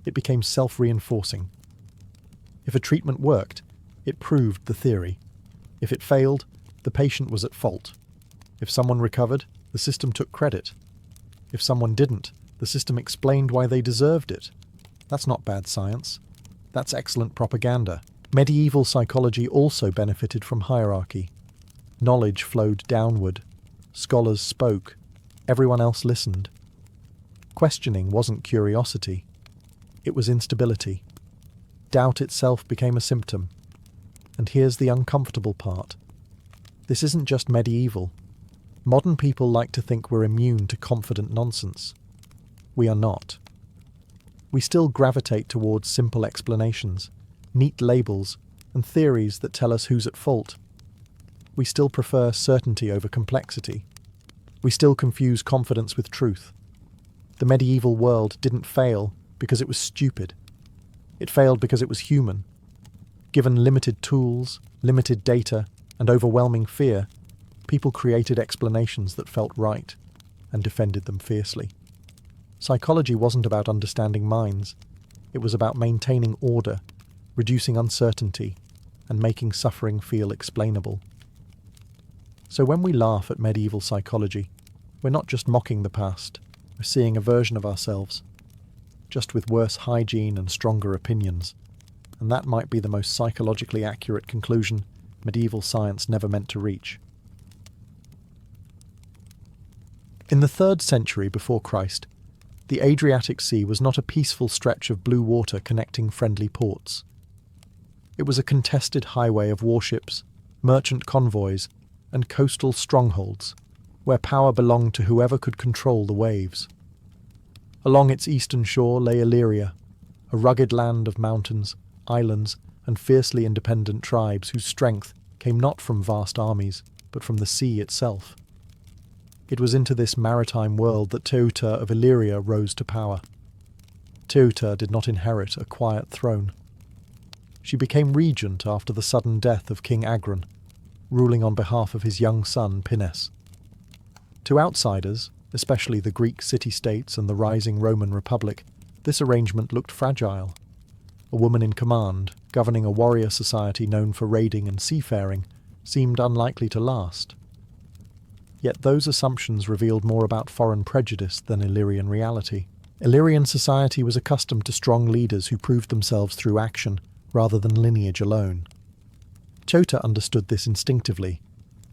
it became self-reinforcing. If a treatment worked, it proved the theory. If it failed, the patient was at fault. If someone recovered, the system took credit. If someone didn't, the system explained why they deserved it. That's not bad science. That's excellent propaganda. Medieval psychology also benefited from hierarchy. Knowledge flowed downward. Scholars spoke. Everyone else listened. Questioning wasn't curiosity. It was instability. Doubt itself became a symptom. And here's the uncomfortable part. This isn't just medieval. Modern people like to think we're immune to confident nonsense. We are not. We still gravitate towards simple explanations, neat labels, and theories that tell us who's at fault. We still prefer certainty over complexity. We still confuse confidence with truth. The medieval world didn't fail because it was stupid. It failed because it was human. Given limited tools, limited data, and overwhelming fear, people created explanations that felt right and defended them fiercely. Psychology wasn't about understanding minds. It was about maintaining order, reducing uncertainty, and making suffering feel explainable. So when we laugh at medieval psychology, we're not just mocking the past, we're seeing a version of ourselves, just with worse hygiene and stronger opinions. And that might be the most psychologically accurate conclusion medieval science never meant to reach. In the 3rd century before Christ, the Adriatic Sea was not a peaceful stretch of blue water connecting friendly ports. It was a contested highway of warships, merchant convoys, and coastal strongholds, where power belonged to whoever could control the waves. Along its eastern shore lay Illyria, a rugged land of mountains, islands, and fiercely independent tribes whose strength came not from vast armies, but from the sea itself. It was into this maritime world that Teuta of Illyria rose to power. Teuta did not inherit a quiet throne. She became regent after the sudden death of King Agron, ruling on behalf of his young son Pinnes. To outsiders, especially the Greek city-states and the rising Roman Republic, this arrangement looked fragile. A woman in command, governing a warrior society known for raiding and seafaring, seemed unlikely to last. Yet those assumptions revealed more about foreign prejudice than Illyrian reality. Illyrian society was accustomed to strong leaders who proved themselves through action, rather than lineage alone. Teuta understood this instinctively.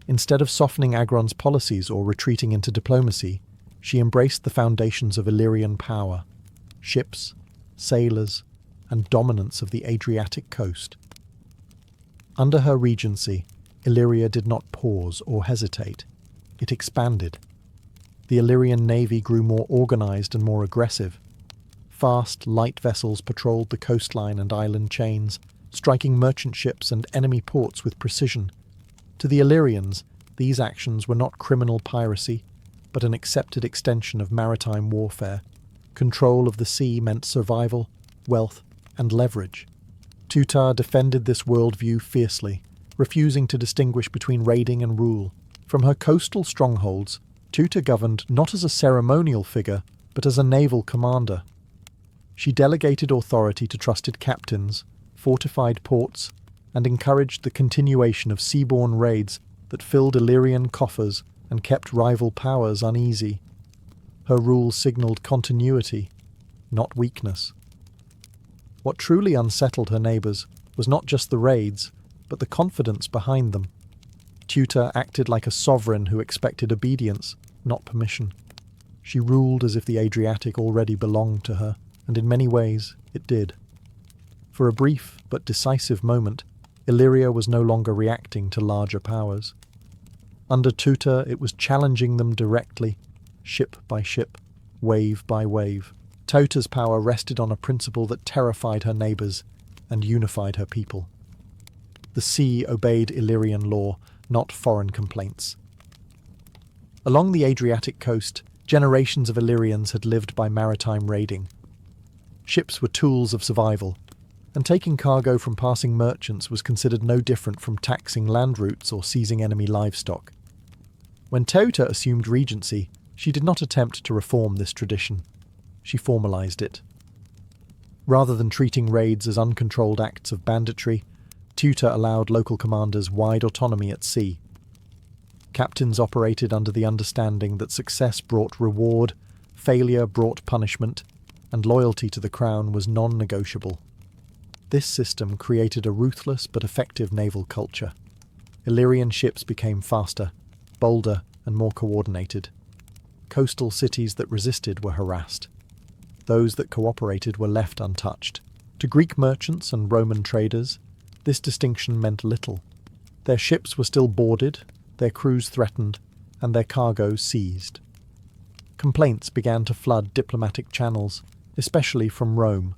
Instead of softening Agron's policies or retreating into diplomacy, she embraced the foundations of Illyrian power: ships, sailors, and dominance of the Adriatic coast. Under her regency, Illyria did not pause or hesitate. It expanded. The Illyrian navy grew more organized and more aggressive. Fast, light vessels patrolled the coastline and island chains, striking merchant ships and enemy ports with precision. To the Illyrians, these actions were not criminal piracy, but an accepted extension of maritime warfare. Control of the sea meant survival, wealth, and leverage. Teuta defended this worldview fiercely, refusing to distinguish between raiding and rule. From her coastal strongholds, Teuta governed not as a ceremonial figure, but as a naval commander. She delegated authority to trusted captains, fortified ports, and encouraged the continuation of seaborne raids that filled Illyrian coffers and kept rival powers uneasy. Her rule signalled continuity, not weakness. What truly unsettled her neighbours was not just the raids, but the confidence behind them. Teuta acted like a sovereign who expected obedience, not permission. She ruled as if the Adriatic already belonged to her, and in many ways it did. For a brief but decisive moment, Illyria was no longer reacting to larger powers. Under Teuta, it was challenging them directly, ship by ship, wave by wave. Teuta's power rested on a principle that terrified her neighbours and unified her people. The sea obeyed Illyrian law, not foreign complaints. Along the Adriatic coast, generations of Illyrians had lived by maritime raiding. Ships were tools of survival, and taking cargo from passing merchants was considered no different from taxing land routes or seizing enemy livestock. When Teuta assumed regency, she did not attempt to reform this tradition. She formalised it. Rather than treating raids as uncontrolled acts of banditry, Teuta allowed local commanders wide autonomy at sea. Captains operated under the understanding that success brought reward, failure brought punishment, and loyalty to the crown was non-negotiable. This system created a ruthless but effective naval culture. Illyrian ships became faster, bolder, and more coordinated. Coastal cities that resisted were harassed. Those that cooperated were left untouched. To Greek merchants and Roman traders, this distinction meant little. Their ships were still boarded, their crews threatened, and their cargo seized. Complaints began to flood diplomatic channels, especially from Rome,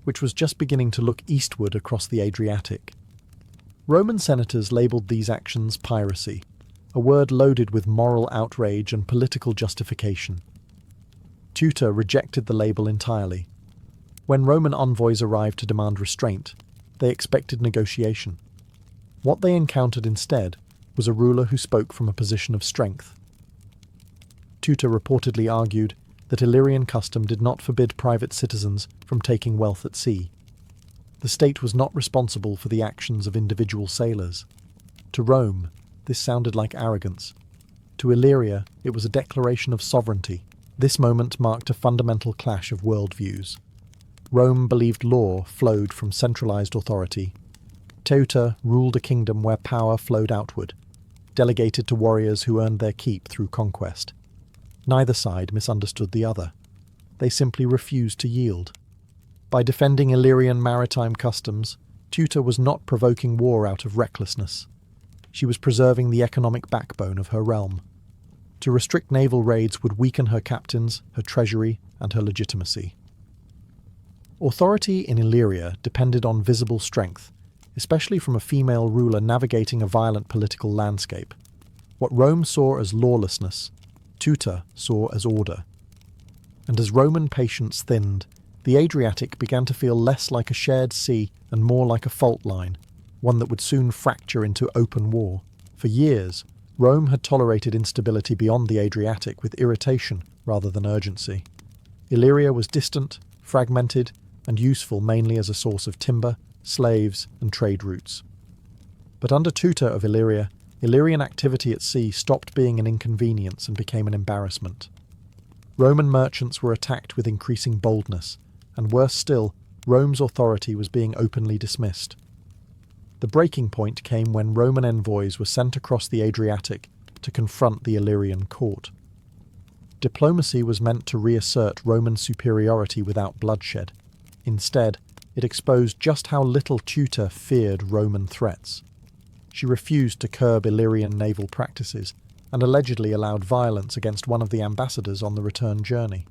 which was just beginning to look eastward across the Adriatic. Roman senators labelled these actions piracy, a word loaded with moral outrage and political justification. Teuta rejected the label entirely. When Roman envoys arrived to demand restraint, they expected negotiation. What they encountered instead was a ruler who spoke from a position of strength. Teuta reportedly argued that Illyrian custom did not forbid private citizens from taking wealth at sea. The state was not responsible for the actions of individual sailors. To Rome, this sounded like arrogance. To Illyria, it was a declaration of sovereignty. This moment marked a fundamental clash of worldviews. Rome believed law flowed from centralized authority. Teuta ruled a kingdom where power flowed outward, delegated to warriors who earned their keep through conquest. Neither side misunderstood the other. They simply refused to yield. By defending Illyrian maritime customs, Teuta was not provoking war out of recklessness. She was preserving the economic backbone of her realm. To restrict naval raids would weaken her captains, her treasury, and her legitimacy. Authority in Illyria depended on visible strength, especially from a female ruler navigating a violent political landscape. What Rome saw as lawlessness, Teuta saw as order. And as Roman patience thinned, the Adriatic began to feel less like a shared sea and more like a fault line, one that would soon fracture into open war. For years, Rome had tolerated instability beyond the Adriatic with irritation rather than urgency. Illyria was distant, fragmented, and useful mainly as a source of timber, slaves, and trade routes. But under Teuta of Illyria, Illyrian activity at sea stopped being an inconvenience and became an embarrassment. Roman merchants were attacked with increasing boldness, and worse still, Rome's authority was being openly dismissed. The breaking point came when Roman envoys were sent across the Adriatic to confront the Illyrian court. Diplomacy was meant to reassert Roman superiority without bloodshed. Instead, it exposed just how little Teuta feared Roman threats. She refused to curb Illyrian naval practices and allegedly allowed violence against one of the ambassadors on the return journey.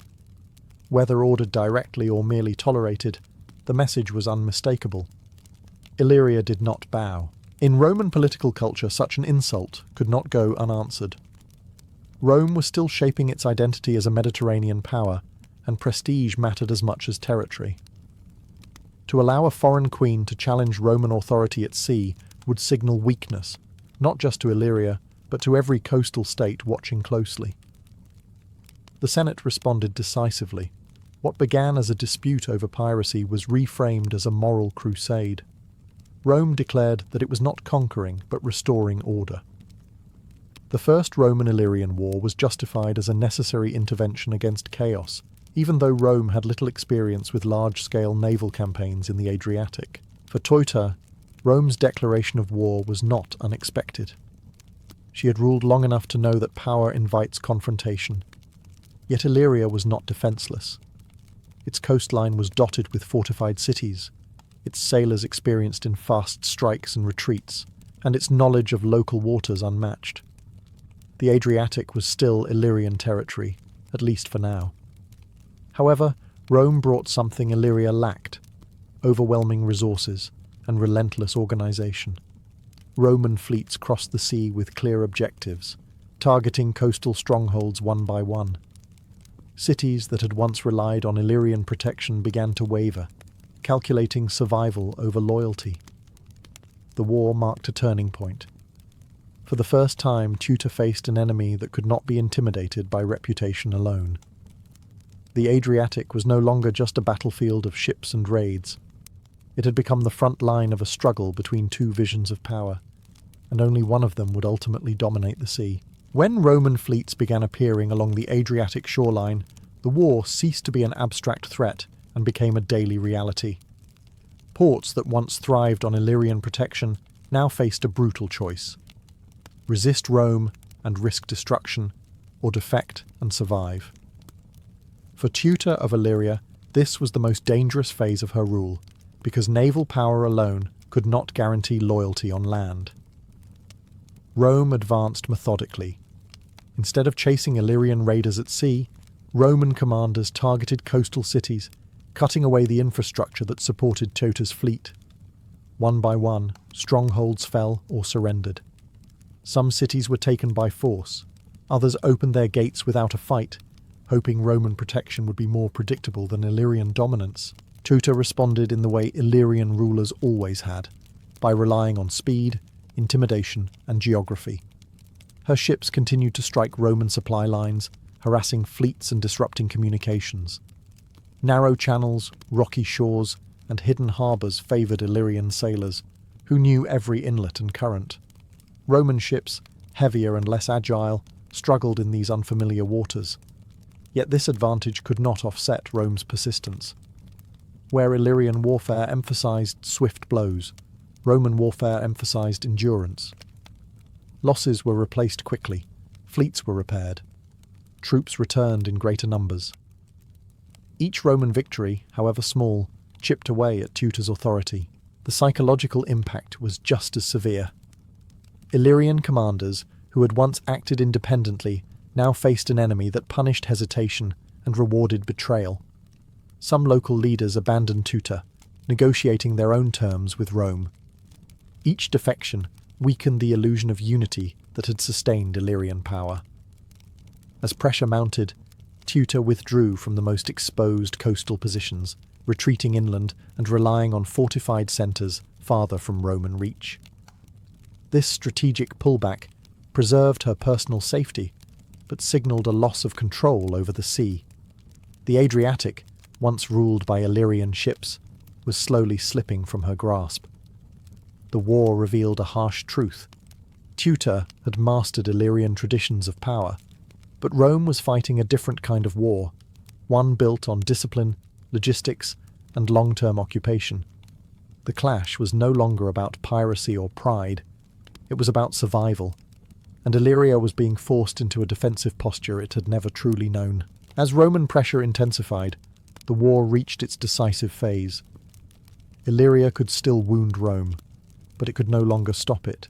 Whether ordered directly or merely tolerated, the message was unmistakable. Illyria did not bow. In Roman political culture, such an insult could not go unanswered. Rome was still shaping its identity as a Mediterranean power, and prestige mattered as much as territory. To allow a foreign queen to challenge Roman authority at sea would signal weakness, not just to Illyria, but to every coastal state watching closely. The Senate responded decisively. What began as a dispute over piracy was reframed as a moral crusade. Rome declared that it was not conquering, but restoring order. The First Roman-Illyrian War was justified as a necessary intervention against chaos, even though Rome had little experience with large-scale naval campaigns in the Adriatic. For Teuta, Rome's declaration of war was not unexpected. She had ruled long enough to know that power invites confrontation. Yet Illyria was not defenseless. Its coastline was dotted with fortified cities, its sailors experienced in fast strikes and retreats, and its knowledge of local waters unmatched. The Adriatic was still Illyrian territory, at least for now. However, Rome brought something Illyria lacked: overwhelming resources and relentless organization. Roman fleets crossed the sea with clear objectives, targeting coastal strongholds one by one. Cities that had once relied on Illyrian protection began to waver, calculating survival over loyalty. The war marked a turning point. For the first time, Teuta faced an enemy that could not be intimidated by reputation alone. The Adriatic was no longer just a battlefield of ships and raids. It had become the front line of a struggle between two visions of power, and only one of them would ultimately dominate the sea. When Roman fleets began appearing along the Adriatic shoreline, the war ceased to be an abstract threat and became a daily reality. Ports that once thrived on Illyrian protection now faced a brutal choice: resist Rome and risk destruction, or defect and survive. For Teuta of Illyria, this was the most dangerous phase of her rule, because naval power alone could not guarantee loyalty on land. Rome advanced methodically. Instead of chasing Illyrian raiders at sea, Roman commanders targeted coastal cities, cutting away the infrastructure that supported Teuta's fleet. One by one, strongholds fell or surrendered. Some cities were taken by force. Others opened their gates without a fight, hoping Roman protection would be more predictable than Illyrian dominance. Teuta responded in the way Illyrian rulers always had, by relying on speed, intimidation, and geography. Her ships continued to strike Roman supply lines, harassing fleets and disrupting communications. Narrow channels, rocky shores, and hidden harbours favoured Illyrian sailors, who knew every inlet and current. Roman ships, heavier and less agile, struggled in these unfamiliar waters. Yet this advantage could not offset Rome's persistence. Where Illyrian warfare emphasized swift blows, Roman warfare emphasized endurance. Losses were replaced quickly, fleets were repaired, troops returned in greater numbers. Each Roman victory, however small, chipped away at Teuta's authority. The psychological impact was just as severe. Illyrian commanders, who had once acted independently, now faced an enemy that punished hesitation and rewarded betrayal. Some local leaders abandoned Teuta, negotiating their own terms with Rome. Each defection weakened the illusion of unity that had sustained Illyrian power. As pressure mounted, Teuta withdrew from the most exposed coastal positions, retreating inland and relying on fortified centres farther from Roman reach. This strategic pullback preserved her personal safety, but signalled a loss of control over the sea. The Adriatic, once ruled by Illyrian ships, was slowly slipping from her grasp. The war revealed a harsh truth. Teuta had mastered Illyrian traditions of power, but Rome was fighting a different kind of war, one built on discipline, logistics, and long-term occupation. The clash was no longer about piracy or pride. It was about survival, and Illyria was being forced into a defensive posture it had never truly known. As Roman pressure intensified, the war reached its decisive phase. Illyria could still wound Rome, but it could no longer stop it.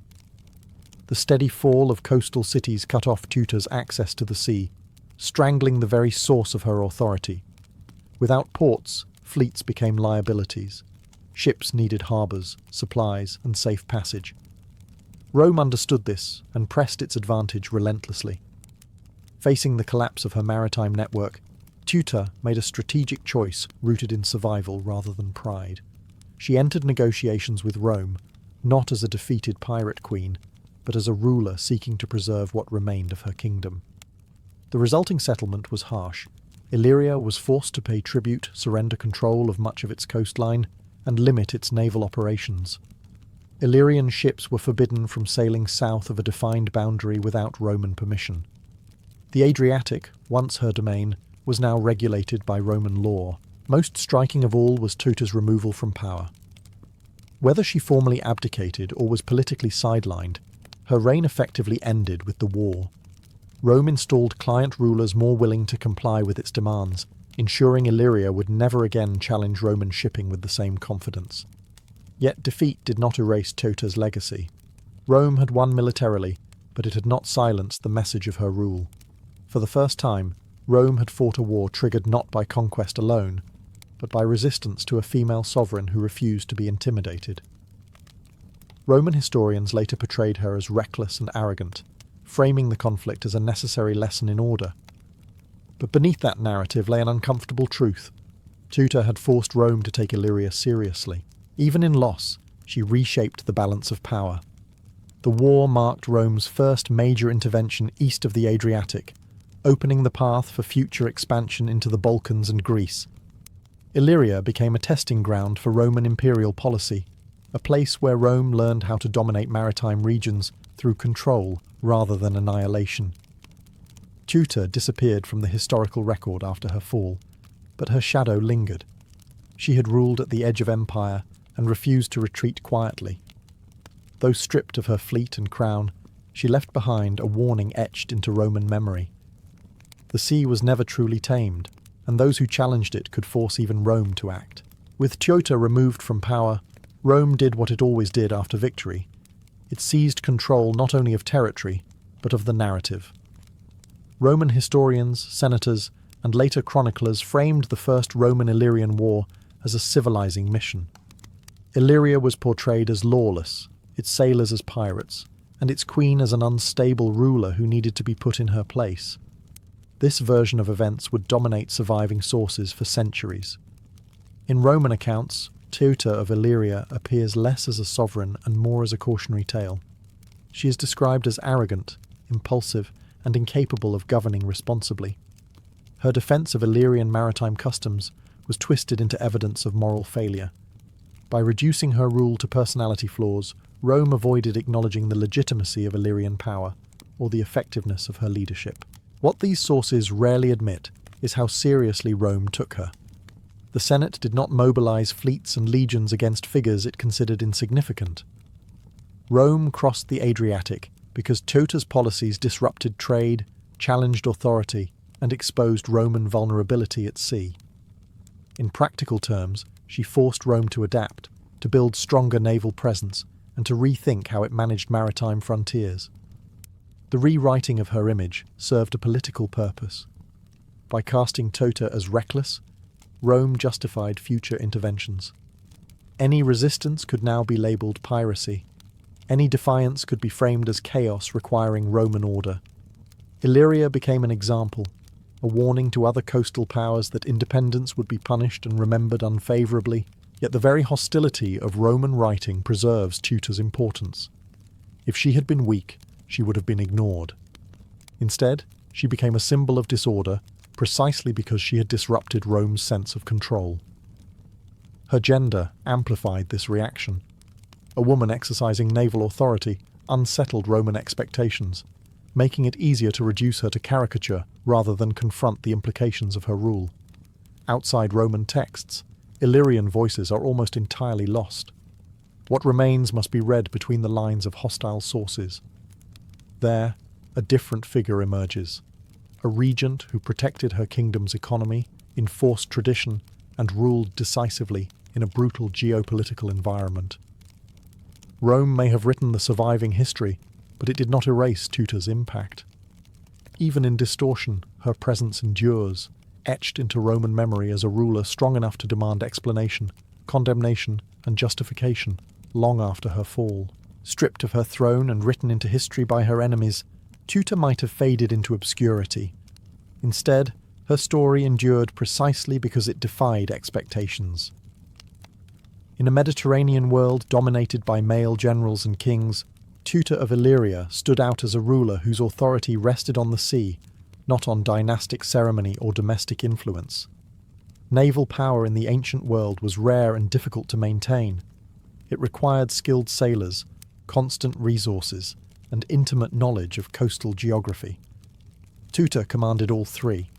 The steady fall of coastal cities cut off Teuta's access to the sea, strangling the very source of her authority. Without ports, fleets became liabilities. Ships needed harbours, supplies, and safe passage. Rome understood this and pressed its advantage relentlessly. Facing the collapse of her maritime network, Teuta made a strategic choice rooted in survival rather than pride. She entered negotiations with Rome, not as a defeated pirate queen, but as a ruler seeking to preserve what remained of her kingdom. The resulting settlement was harsh. Illyria was forced to pay tribute, surrender control of much of its coastline, and limit its naval operations. Illyrian ships were forbidden from sailing south of a defined boundary without Roman permission. The Adriatic, once her domain, was now regulated by Roman law. Most striking of all was Teuta's removal from power. Whether she formally abdicated or was politically sidelined, her reign effectively ended with the war. Rome installed client rulers more willing to comply with its demands, ensuring Illyria would never again challenge Roman shipping with the same confidence. Yet defeat did not erase Teuta's legacy. Rome had won militarily, but it had not silenced the message of her rule. For the first time, Rome had fought a war triggered not by conquest alone, but by resistance to a female sovereign who refused to be intimidated. Roman historians later portrayed her as reckless and arrogant, framing the conflict as a necessary lesson in order. But beneath that narrative lay an uncomfortable truth. Teuta had forced Rome to take Illyria seriously. Even in loss, she reshaped the balance of power. The war marked Rome's first major intervention east of the Adriatic, opening the path for future expansion into the Balkans and Greece. Illyria became a testing ground for Roman imperial policy, a place where Rome learned how to dominate maritime regions through control rather than annihilation. Teuta disappeared from the historical record after her fall, but her shadow lingered. She had ruled at the edge of empire and refused to retreat quietly. Though stripped of her fleet and crown, she left behind a warning etched into Roman memory. The sea was never truly tamed, and those who challenged it could force even Rome to act. With Teuta removed from power, Rome did what it always did after victory. It seized control not only of territory, but of the narrative. Roman historians, senators, and later chroniclers framed the First Roman-Illyrian War as a civilizing mission. Illyria was portrayed as lawless, its sailors as pirates, and its queen as an unstable ruler who needed to be put in her place. This version of events would dominate surviving sources for centuries. In Roman accounts, Teuta of Illyria appears less as a sovereign and more as a cautionary tale. She is described as arrogant, impulsive, and incapable of governing responsibly. Her defense of Illyrian maritime customs was twisted into evidence of moral failure. By reducing her rule to personality flaws, Rome avoided acknowledging the legitimacy of Illyrian power or the effectiveness of her leadership. What these sources rarely admit is how seriously Rome took her. The Senate did not mobilize fleets and legions against figures it considered insignificant. Rome crossed the Adriatic because Teuta's policies disrupted trade, challenged authority, and exposed Roman vulnerability at sea. In practical terms, she forced Rome to adapt, to build stronger naval presence, and to rethink how it managed maritime frontiers. The rewriting of her image served a political purpose. By casting Teuta as reckless, Rome justified future interventions. Any resistance could now be labelled piracy. Any defiance could be framed as chaos requiring Roman order. Illyria became an example, a warning to other coastal powers that independence would be punished and remembered unfavourably, yet the very hostility of Roman writing preserves Teuta's importance. If she had been weak, she would have been ignored. Instead, she became a symbol of disorder precisely because she had disrupted Rome's sense of control. Her gender amplified this reaction. A woman exercising naval authority unsettled Roman expectations, making it easier to reduce her to caricature rather than confront the implications of her rule. Outside Roman texts, Illyrian voices are almost entirely lost. What remains must be read between the lines of hostile sources. There, a different figure emerges, a regent who protected her kingdom's economy, enforced tradition, and ruled decisively in a brutal geopolitical environment. Rome may have written the surviving history, but it did not erase Teuta's impact. Even in distortion, her presence endures, etched into Roman memory as a ruler strong enough to demand explanation, condemnation, and justification long after her fall. Stripped of her throne and written into history by her enemies, Teuta might have faded into obscurity. Instead, her story endured precisely because it defied expectations. In a Mediterranean world dominated by male generals and kings, Teuta of Illyria stood out as a ruler whose authority rested on the sea, not on dynastic ceremony or domestic influence. Naval power in the ancient world was rare and difficult to maintain. It required skilled sailors, constant resources, and intimate knowledge of coastal geography. Teuta commanded all three.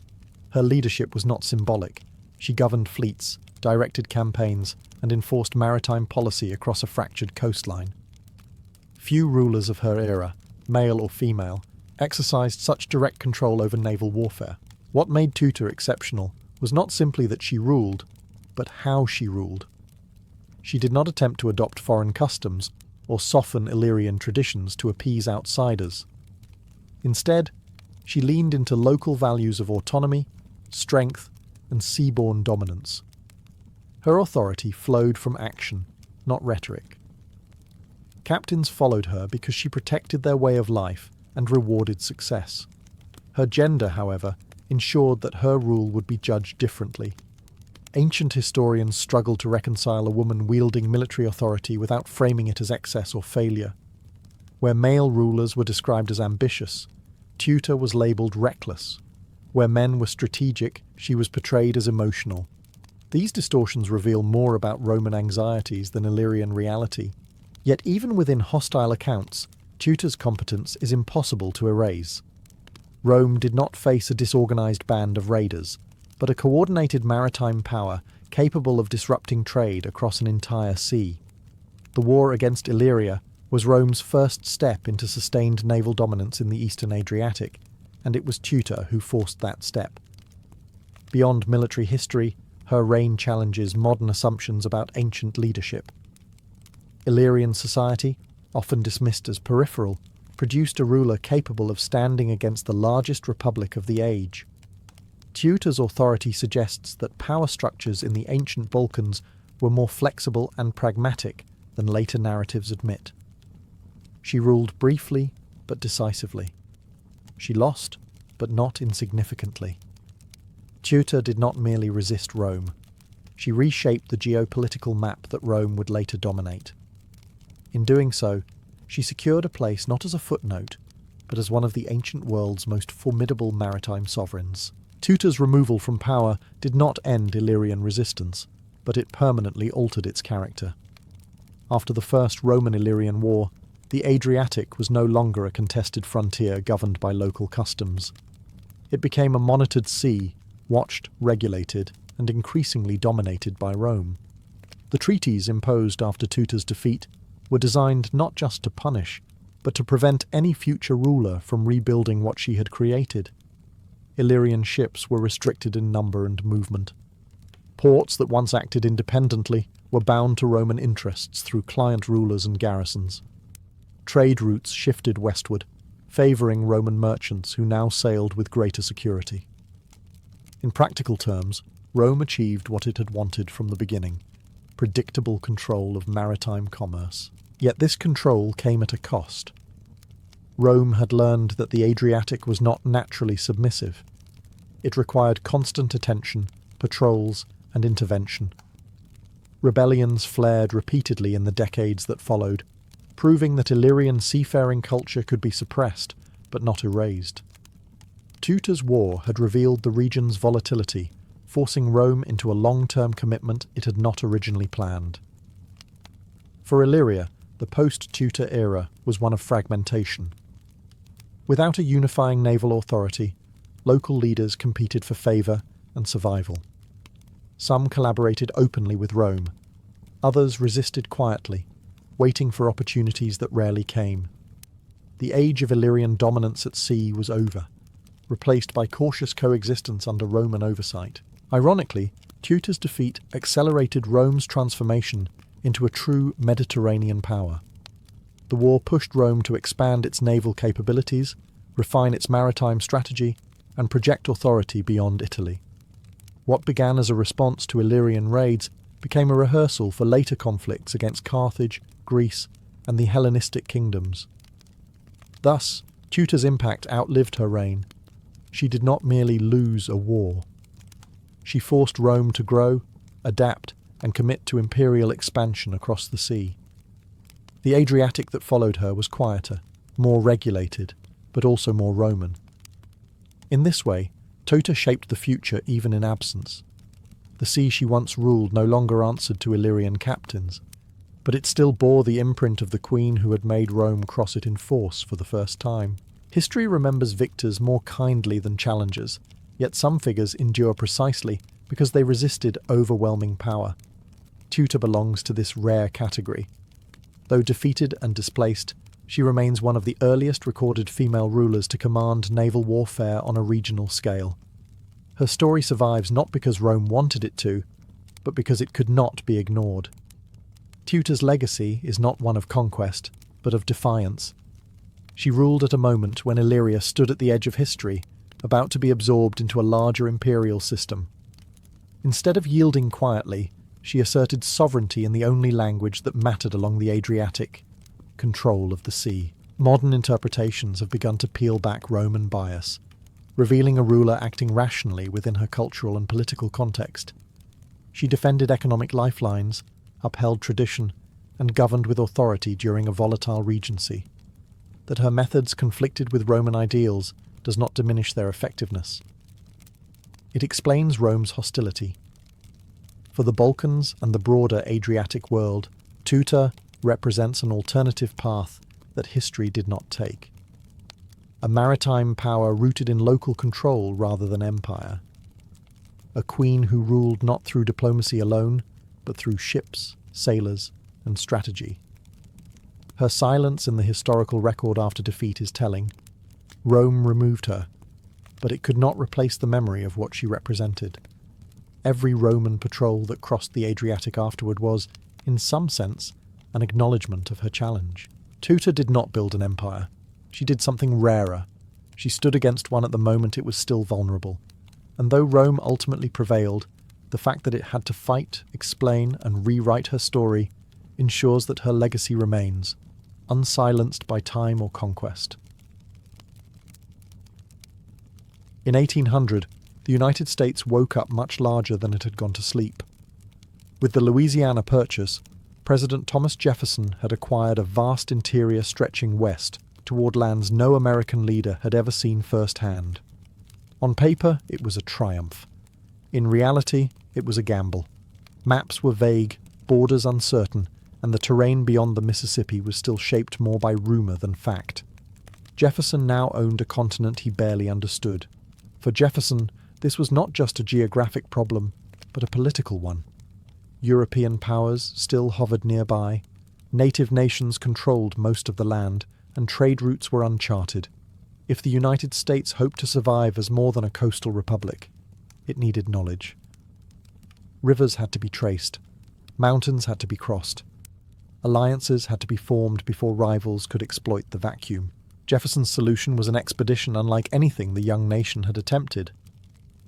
Her leadership was not symbolic. She governed fleets, directed campaigns, and enforced maritime policy across a fractured coastline. Few rulers of her era, male or female, exercised such direct control over naval warfare. What made Teuta exceptional was not simply that she ruled, but how she ruled. She did not attempt to adopt foreign customs or soften Illyrian traditions to appease outsiders. Instead, she leaned into local values of autonomy, strength, and seaborne dominance. Her authority flowed from action, not rhetoric. Captains followed her because she protected their way of life and rewarded success. Her gender, however, ensured that her rule would be judged differently. Ancient historians struggle to reconcile a woman wielding military authority without framing it as excess or failure. Where male rulers were described as ambitious, Teuta was labelled reckless. Where men were strategic, she was portrayed as emotional. These distortions reveal more about Roman anxieties than Illyrian reality. Yet even within hostile accounts, Teuta's competence is impossible to erase. Rome did not face a disorganized band of raiders, but a coordinated maritime power capable of disrupting trade across an entire sea. The war against Illyria was Rome's first step into sustained naval dominance in the eastern Adriatic, and it was Teuta who forced that step. Beyond military history, her reign challenges modern assumptions about ancient leadership. Illyrian society, often dismissed as peripheral, produced a ruler capable of standing against the largest republic of the age. Teuta's authority suggests that power structures in the ancient Balkans were more flexible and pragmatic than later narratives admit. She ruled briefly but decisively. She lost, but not insignificantly. Teuta did not merely resist Rome. She reshaped the geopolitical map that Rome would later dominate. In doing so, she secured a place not as a footnote, but as one of the ancient world's most formidable maritime sovereigns. Teuta's removal from power did not end Illyrian resistance, but it permanently altered its character. After the First Roman-Illyrian War, the Adriatic was no longer a contested frontier governed by local customs. It became a monitored sea, watched, regulated, and increasingly dominated by Rome. The treaties imposed after Teuta's defeat were designed not just to punish, but to prevent any future ruler from rebuilding what she had created. Illyrian ships were restricted in number and movement. Ports that once acted independently were bound to Roman interests through client rulers and garrisons. Trade routes shifted westward, favouring Roman merchants who now sailed with greater security. In practical terms, Rome achieved what it had wanted from the beginning: predictable control of maritime commerce. Yet this control came at a cost. Rome had learned that the Adriatic was not naturally submissive. It required constant attention, patrols, and intervention. Rebellions flared repeatedly in the decades that followed, proving that Illyrian seafaring culture could be suppressed, but not erased. Teuta's war had revealed the region's volatility, forcing Rome into a long-term commitment it had not originally planned. For Illyria, the post-Teuta era was one of fragmentation. Without a unifying naval authority, local leaders competed for favour and survival. Some collaborated openly with Rome. Others resisted quietly, waiting for opportunities that rarely came. The age of Illyrian dominance at sea was over, replaced by cautious coexistence under Roman oversight. Ironically, Teuta's defeat accelerated Rome's transformation into a true Mediterranean power. The war pushed Rome to expand its naval capabilities, refine its maritime strategy, and project authority beyond Italy. What began as a response to Illyrian raids became a rehearsal for later conflicts against Carthage, Greece, and the Hellenistic kingdoms. Thus, Teuta's impact outlived her reign. She did not merely lose a war. She forced Rome to grow, adapt, and commit to imperial expansion across the sea. The Adriatic that followed her was quieter, more regulated, but also more Roman. In this way, Teuta shaped the future even in absence. The sea she once ruled no longer answered to Illyrian captains, but it still bore the imprint of the queen who had made Rome cross it in force for the first time. History remembers victors more kindly than challengers, yet some figures endure precisely because they resisted overwhelming power. Teuta belongs to this rare category. Though defeated and displaced, she remains one of the earliest recorded female rulers to command naval warfare on a regional scale. Her story survives not because Rome wanted it to, but because it could not be ignored. Teuta's legacy is not one of conquest, but of defiance. She ruled at a moment when Illyria stood at the edge of history, about to be absorbed into a larger imperial system. Instead of yielding quietly, she asserted sovereignty in the only language that mattered along the Adriatic: control of the sea. Modern interpretations have begun to peel back Roman bias, revealing a ruler acting rationally within her cultural and political context. She defended economic lifelines, upheld tradition, and governed with authority during a volatile regency. That her methods conflicted with Roman ideals does not diminish their effectiveness. It explains Rome's hostility. For the Balkans and the broader Adriatic world, Teuta represents an alternative path that history did not take. A maritime power rooted in local control rather than empire. A queen who ruled not through diplomacy alone, but through ships, sailors, and strategy. Her silence in the historical record after defeat is telling. Rome removed her, but it could not replace the memory of what she represented. Every Roman patrol that crossed the Adriatic afterward was, in some sense, an acknowledgement of her challenge. Teuta did not build an empire. She did something rarer. She stood against one at the moment it was still vulnerable. And though Rome ultimately prevailed, the fact that it had to fight, explain, and rewrite her story ensures that her legacy remains, unsilenced by time or conquest. In 1800, the United States woke up much larger than it had gone to sleep. With the Louisiana Purchase, President Thomas Jefferson had acquired a vast interior stretching west toward lands no American leader had ever seen firsthand. On paper, it was a triumph. In reality, it was a gamble. Maps were vague, borders uncertain, and the terrain beyond the Mississippi was still shaped more by rumor than fact. Jefferson now owned a continent he barely understood. For Jefferson, this was not just a geographic problem, but a political one. European powers still hovered nearby, native nations controlled most of the land, and trade routes were uncharted. If the United States hoped to survive as more than a coastal republic, it needed knowledge. Rivers had to be traced, mountains had to be crossed, alliances had to be formed before rivals could exploit the vacuum. Jefferson's solution was an expedition unlike anything the young nation had attempted.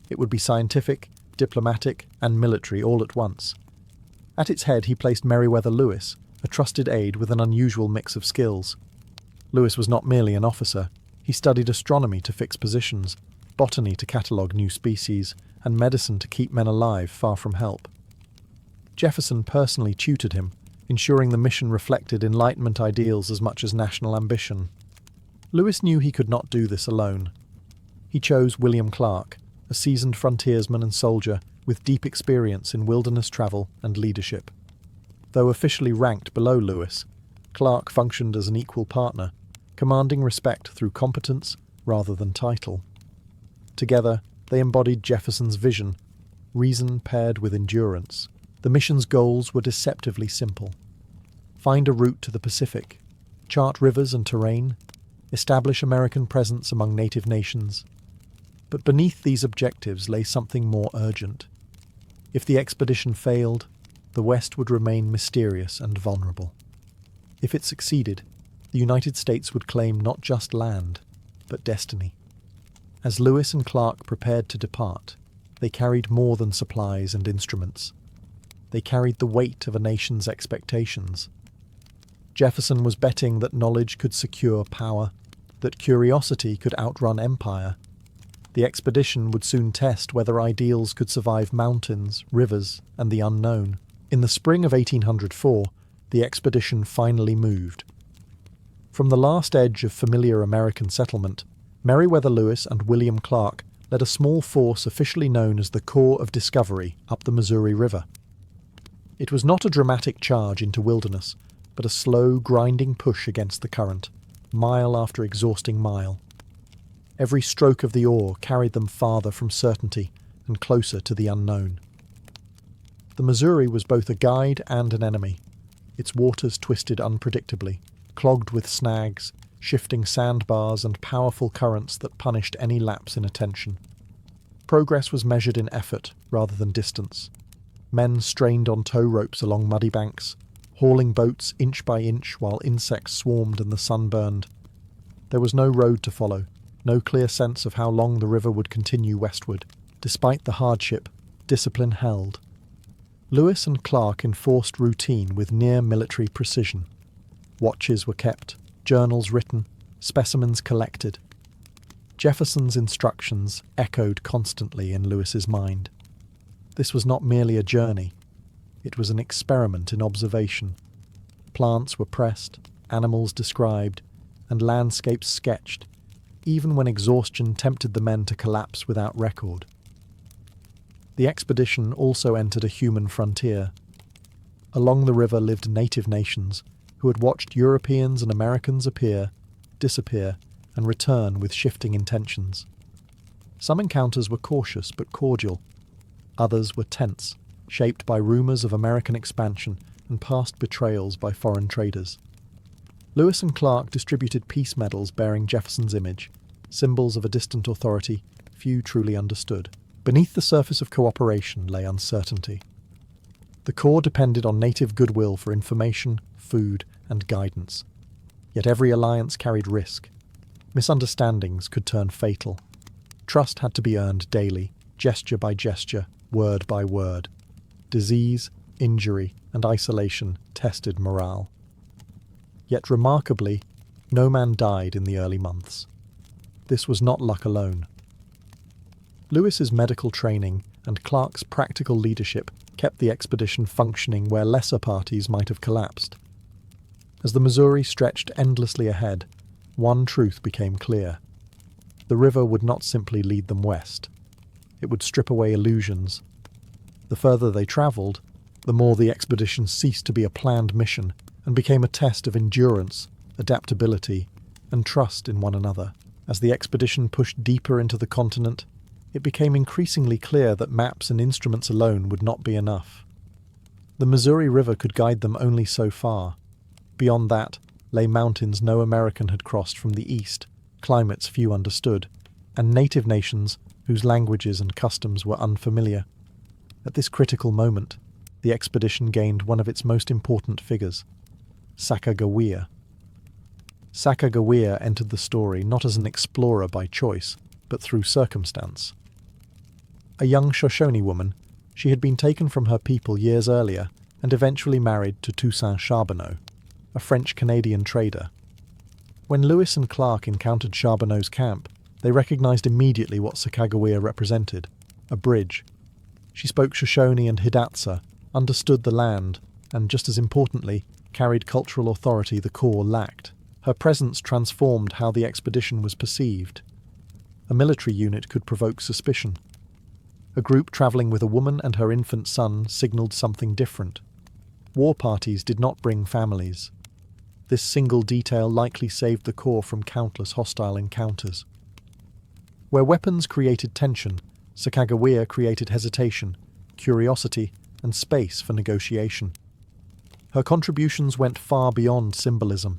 It would be scientific, diplomatic, and military all at once. At its head he placed Meriwether Lewis, a trusted aide with an unusual mix of skills. Lewis was not merely an officer. He studied astronomy to fix positions, botany to catalogue new species, and medicine to keep men alive far from help. Jefferson personally tutored him, ensuring the mission reflected Enlightenment ideals as much as national ambition. Lewis knew he could not do this alone. He chose William Clark, a seasoned frontiersman and soldier with deep experience in wilderness travel and leadership. Though officially ranked below Lewis, Clark functioned as an equal partner, commanding respect through competence rather than title. Together, they embodied Jefferson's vision, reason paired with endurance. The mission's goals were deceptively simple. Find a route to the Pacific, chart rivers and terrain, establish American presence among native nations. But beneath these objectives lay something more urgent. If the expedition failed, the West would remain mysterious and vulnerable. If it succeeded, the United States would claim not just land, but destiny. As Lewis and Clark prepared to depart, they carried more than supplies and instruments. They carried the weight of a nation's expectations. Jefferson was betting that knowledge could secure power, that curiosity could outrun empire. The expedition would soon test whether ideals could survive mountains, rivers, and the unknown. In the spring of 1804, the expedition finally moved. From the last edge of familiar American settlement, Meriwether Lewis and William Clark led a small force officially known as the Corps of Discovery up the Missouri River. It was not a dramatic charge into wilderness, but a slow, grinding push against the current, mile after exhausting mile. Every stroke of the oar carried them farther from certainty and closer to the unknown. The Missouri was both a guide and an enemy. Its waters twisted unpredictably, clogged with snags, shifting sandbars and powerful currents that punished any lapse in attention. Progress was measured in effort rather than distance. Men strained on tow ropes along muddy banks, hauling boats inch by inch while insects swarmed and the sun burned. There was no road to follow, no clear sense of how long the river would continue westward. Despite the hardship, discipline held. Lewis and Clark enforced routine with near-military precision. Watches were kept, journals written, specimens collected. Jefferson's instructions echoed constantly in Lewis's mind. This was not merely a journey. It was an experiment in observation. Plants were pressed, animals described, and landscapes sketched, even when exhaustion tempted the men to collapse without record. The expedition also entered a human frontier. Along the river lived native nations who had watched Europeans and Americans appear, disappear, and return with shifting intentions. Some encounters were cautious but cordial. Others were tense, shaped by rumours of American expansion and past betrayals by foreign traders. Lewis and Clark distributed peace medals bearing Jefferson's image, symbols of a distant authority few truly understood. Beneath the surface of cooperation lay uncertainty. The Corps depended on native goodwill for information, food, and guidance. Yet every alliance carried risk. Misunderstandings could turn fatal. Trust had to be earned daily, gesture by gesture, word by word. Disease, injury, and isolation tested morale. Yet remarkably, no man died in the early months. This was not luck alone. Lewis's medical training and Clark's practical leadership kept the expedition functioning where lesser parties might have collapsed. As the Missouri stretched endlessly ahead, one truth became clear. The river would not simply lead them west. It would strip away illusions. The further they travelled, the more the expedition ceased to be a planned mission and became a test of endurance, adaptability, and trust in one another. As the expedition pushed deeper into the continent, it became increasingly clear that maps and instruments alone would not be enough. The Missouri River could guide them only so far. Beyond that lay mountains no American had crossed from the east, climates few understood, and native nations whose languages and customs were unfamiliar. At this critical moment, the expedition gained one of its most important figures, Sacagawea. Sacagawea entered the story not as an explorer by choice, but through circumstance. A young Shoshone woman, she had been taken from her people years earlier and eventually married to Toussaint Charbonneau, a French-Canadian trader. When Lewis and Clark encountered Charbonneau's camp, they recognized immediately what Sacagawea represented, a bridge. She spoke Shoshone and Hidatsa, understood the land, and, just as importantly, carried cultural authority the Corps lacked. Her presence transformed how the expedition was perceived. A military unit could provoke suspicion. A group travelling with a woman and her infant son signalled something different. War parties did not bring families. This single detail likely saved the Corps from countless hostile encounters. Where weapons created tension, Sacagawea created hesitation, curiosity, and space for negotiation. Her contributions went far beyond symbolism.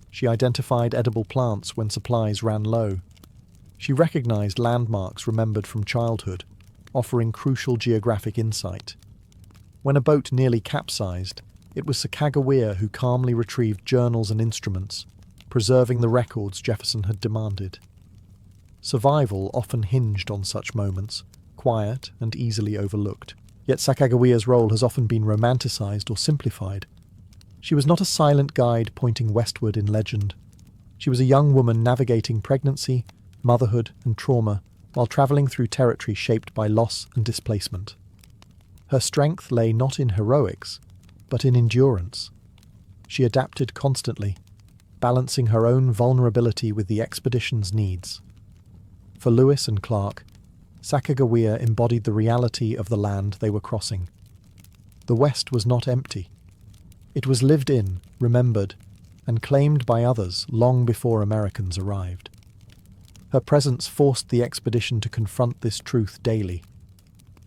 She identified edible plants when supplies ran low. She recognized landmarks remembered from childhood, offering crucial geographic insight. When a boat nearly capsized, it was Sacagawea who calmly retrieved journals and instruments, preserving the records Jefferson had demanded. Survival often hinged on such moments, quiet and easily overlooked. Yet Sacagawea's role has often been romanticized or simplified. She was not a silent guide pointing westward in legend. She was a young woman navigating pregnancy, motherhood, and trauma while travelling through territory shaped by loss and displacement. Her strength lay not in heroics, but in endurance. She adapted constantly, balancing her own vulnerability with the expedition's needs. For Lewis and Clark, Sacagawea embodied the reality of the land they were crossing. The West was not empty. It was lived in, remembered, and claimed by others long before Americans arrived. Her presence forced the expedition to confront this truth daily.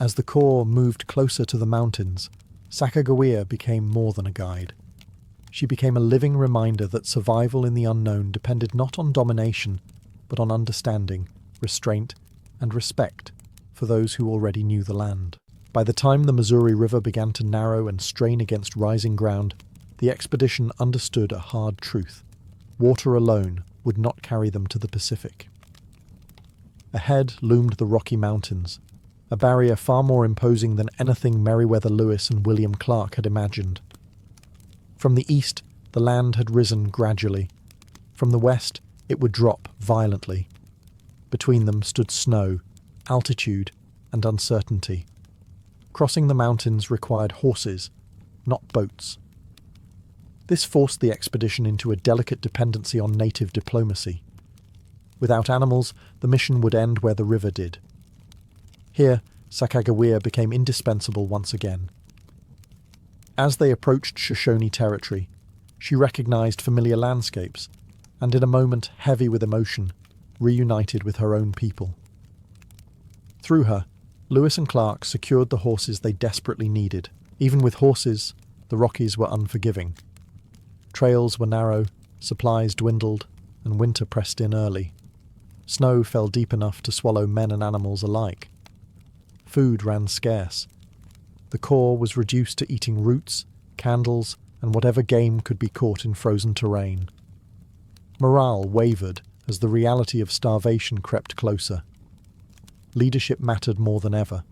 As the Corps moved closer to the mountains, Sacagawea became more than a guide. She became a living reminder that survival in the unknown depended not on domination, but on understanding, restraint, and respect for those who already knew the land. By the time the Missouri River began to narrow and strain against rising ground, the expedition understood a hard truth. Water alone would not carry them to the Pacific. Ahead loomed the Rocky Mountains, a barrier far more imposing than anything Meriwether Lewis and William Clark had imagined. From the east, the land had risen gradually. From the west, it would drop violently. Between them stood snow, altitude, and uncertainty. Crossing the mountains required horses, not boats. This forced the expedition into a delicate dependency on native diplomacy. Without animals, the mission would end where the river did. Here, Sacagawea became indispensable once again. As they approached Shoshone territory, she recognized familiar landscapes, and in a moment heavy with emotion, reunited with her own people. Through her, Lewis and Clark secured the horses they desperately needed. Even with horses, the Rockies were unforgiving. Trails were narrow, supplies dwindled, and winter pressed in early. Snow fell deep enough to swallow men and animals alike. Food ran scarce. The Corps was reduced to eating roots, candles, and whatever game could be caught in frozen terrain. Morale wavered as the reality of starvation crept closer. Leadership mattered more than ever.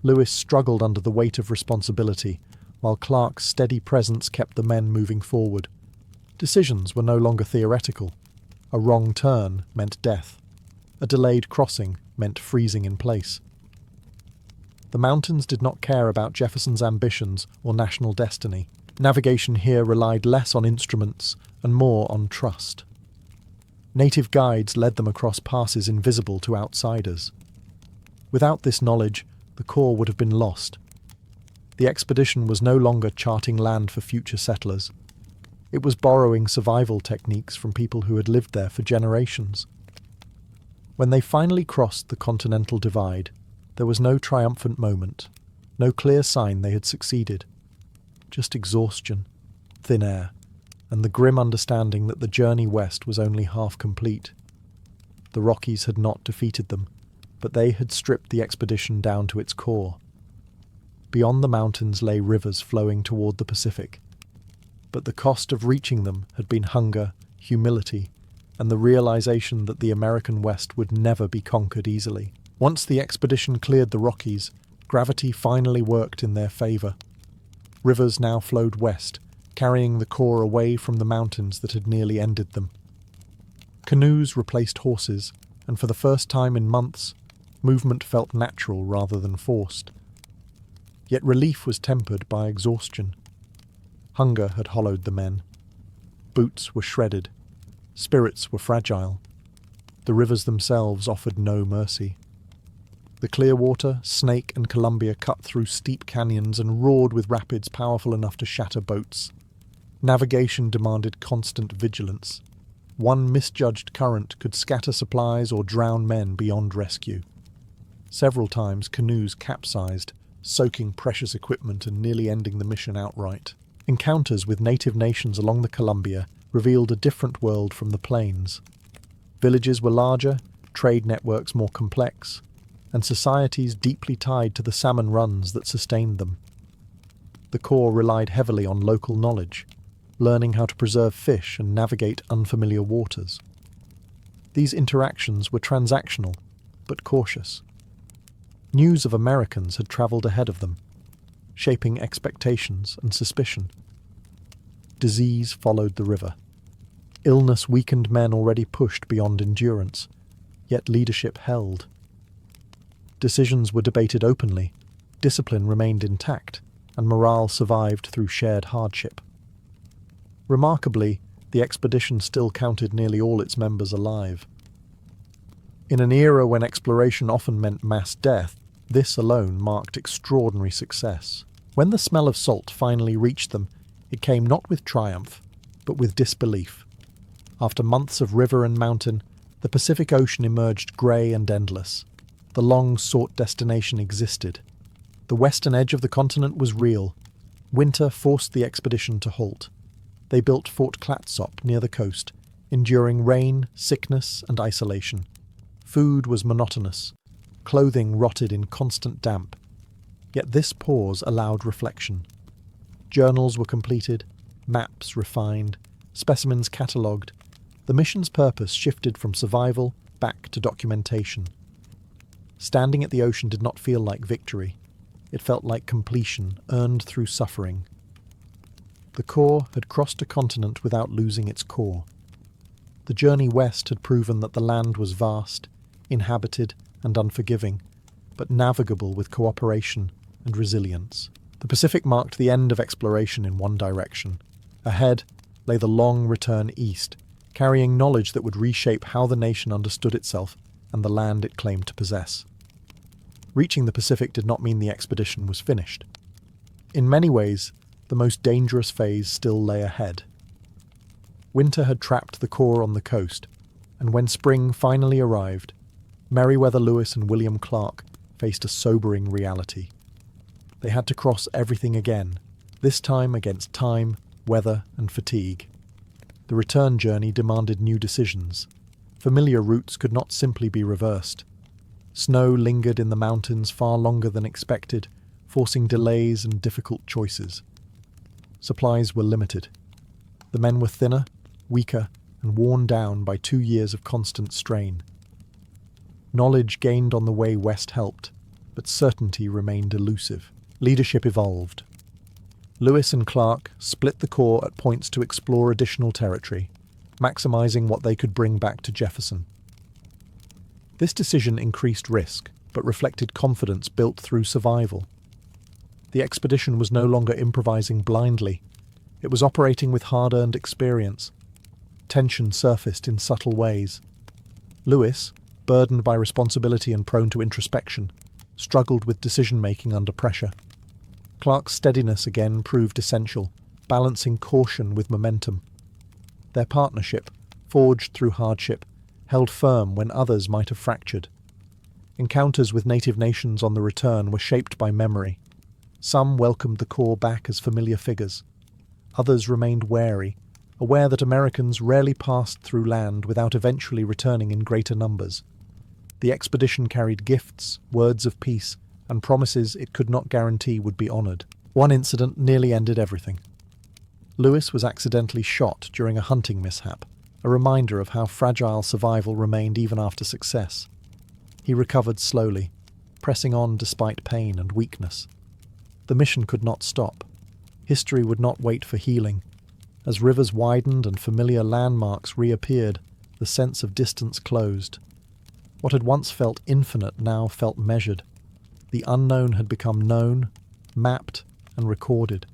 Lewis struggled under the weight of responsibility, while Clark's steady presence kept the men moving forward. Decisions were no longer theoretical. A wrong turn meant death. A delayed crossing meant freezing in place. The mountains did not care about Jefferson's ambitions or national destiny. Navigation here relied less on instruments and more on trust. Native guides led them across passes invisible to outsiders. Without this knowledge, the Corps would have been lost. The expedition was no longer charting land for future settlers. It was borrowing survival techniques from people who had lived there for generations. When they finally crossed the continental divide, there was no triumphant moment, no clear sign they had succeeded. Just exhaustion, thin air, and the grim understanding that the journey west was only half complete. The Rockies had not defeated them, but they had stripped the expedition down to its core. Beyond the mountains lay rivers flowing toward the Pacific, but the cost of reaching them had been hunger, humility, and the realization that the American West would never be conquered easily. Once the expedition cleared the Rockies, gravity finally worked in their favor. Rivers now flowed west, carrying the core away from the mountains that had nearly ended them. Canoes replaced horses, and for the first time in months, movement felt natural rather than forced. Yet relief was tempered by exhaustion. Hunger had hollowed the men. Boots were shredded. Spirits were fragile. The rivers themselves offered no mercy. The Clearwater, Snake, and Columbia cut through steep canyons and roared with rapids powerful enough to shatter boats. Navigation demanded constant vigilance. One misjudged current could scatter supplies or drown men beyond rescue. Several times canoes capsized, soaking precious equipment and nearly ending the mission outright. Encounters with native nations along the Columbia revealed a different world from the plains. Villages were larger, trade networks more complex, and societies deeply tied to the salmon runs that sustained them. The core relied heavily on local knowledge, learning how to preserve fish and navigate unfamiliar waters. These interactions were transactional, but cautious. News of Americans had travelled ahead of them, shaping expectations and suspicion. Disease followed the river. Illness weakened men already pushed beyond endurance, yet leadership held. Decisions were debated openly, discipline remained intact, and morale survived through shared hardship. Remarkably, the expedition still counted nearly all its members alive. In an era when exploration often meant mass death, this alone marked extraordinary success. When the smell of salt finally reached them, it came not with triumph, but with disbelief. After months of river and mountain, the Pacific Ocean emerged grey and endless. The long-sought destination existed. The western edge of the continent was real. Winter forced the expedition to halt. They built Fort Clatsop near the coast, enduring rain, sickness, and isolation. Food was monotonous. Clothing rotted in constant damp. Yet this pause allowed reflection. Journals were completed, maps refined, specimens catalogued. The mission's purpose shifted from survival back to documentation. Standing at the ocean did not feel like victory. It felt like completion, earned through suffering. The core had crossed a continent without losing its core. The journey west had proven that the land was vast, inhabited, and unforgiving, but navigable with cooperation and resilience. The Pacific marked the end of exploration in one direction. Ahead lay the long return east, carrying knowledge that would reshape how the nation understood itself and the land it claimed to possess. Reaching the Pacific did not mean the expedition was finished. In many ways, the most dangerous phase still lay ahead. Winter had trapped the core on the coast, and when spring finally arrived, Meriwether Lewis and William Clark faced a sobering reality. They had to cross everything again, this time against time, weather, and fatigue. The return journey demanded new decisions. Familiar routes could not simply be reversed. Snow lingered in the mountains far longer than expected, forcing delays and difficult choices. Supplies were limited. The men were thinner, weaker, and worn down by 2 years of constant strain. Knowledge gained on the way west helped, but certainty remained elusive. Leadership evolved. Lewis and Clark split the core at points to explore additional territory, maximizing what they could bring back to Jefferson. This decision increased risk, but reflected confidence built through survival. The expedition was no longer improvising blindly. It was operating with hard-earned experience. Tension surfaced in subtle ways. Lewis, burdened by responsibility and prone to introspection, struggled with decision-making under pressure. Clark's steadiness again proved essential, balancing caution with momentum. Their partnership, forged through hardship, held firm when others might have fractured. Encounters with native nations on the return were shaped by memory. Some welcomed the Corps back as familiar figures. Others remained wary, aware that Americans rarely passed through land without eventually returning in greater numbers. The expedition carried gifts, words of peace, and promises it could not guarantee would be honoured. One incident nearly ended everything. Lewis was accidentally shot during a hunting mishap, a reminder of how fragile survival remained even after success. He recovered slowly, pressing on despite pain and weakness. The mission could not stop. History would not wait for healing. As rivers widened and familiar landmarks reappeared, the sense of distance closed. What had once felt infinite now felt measured. The unknown had become known, mapped, and recorded.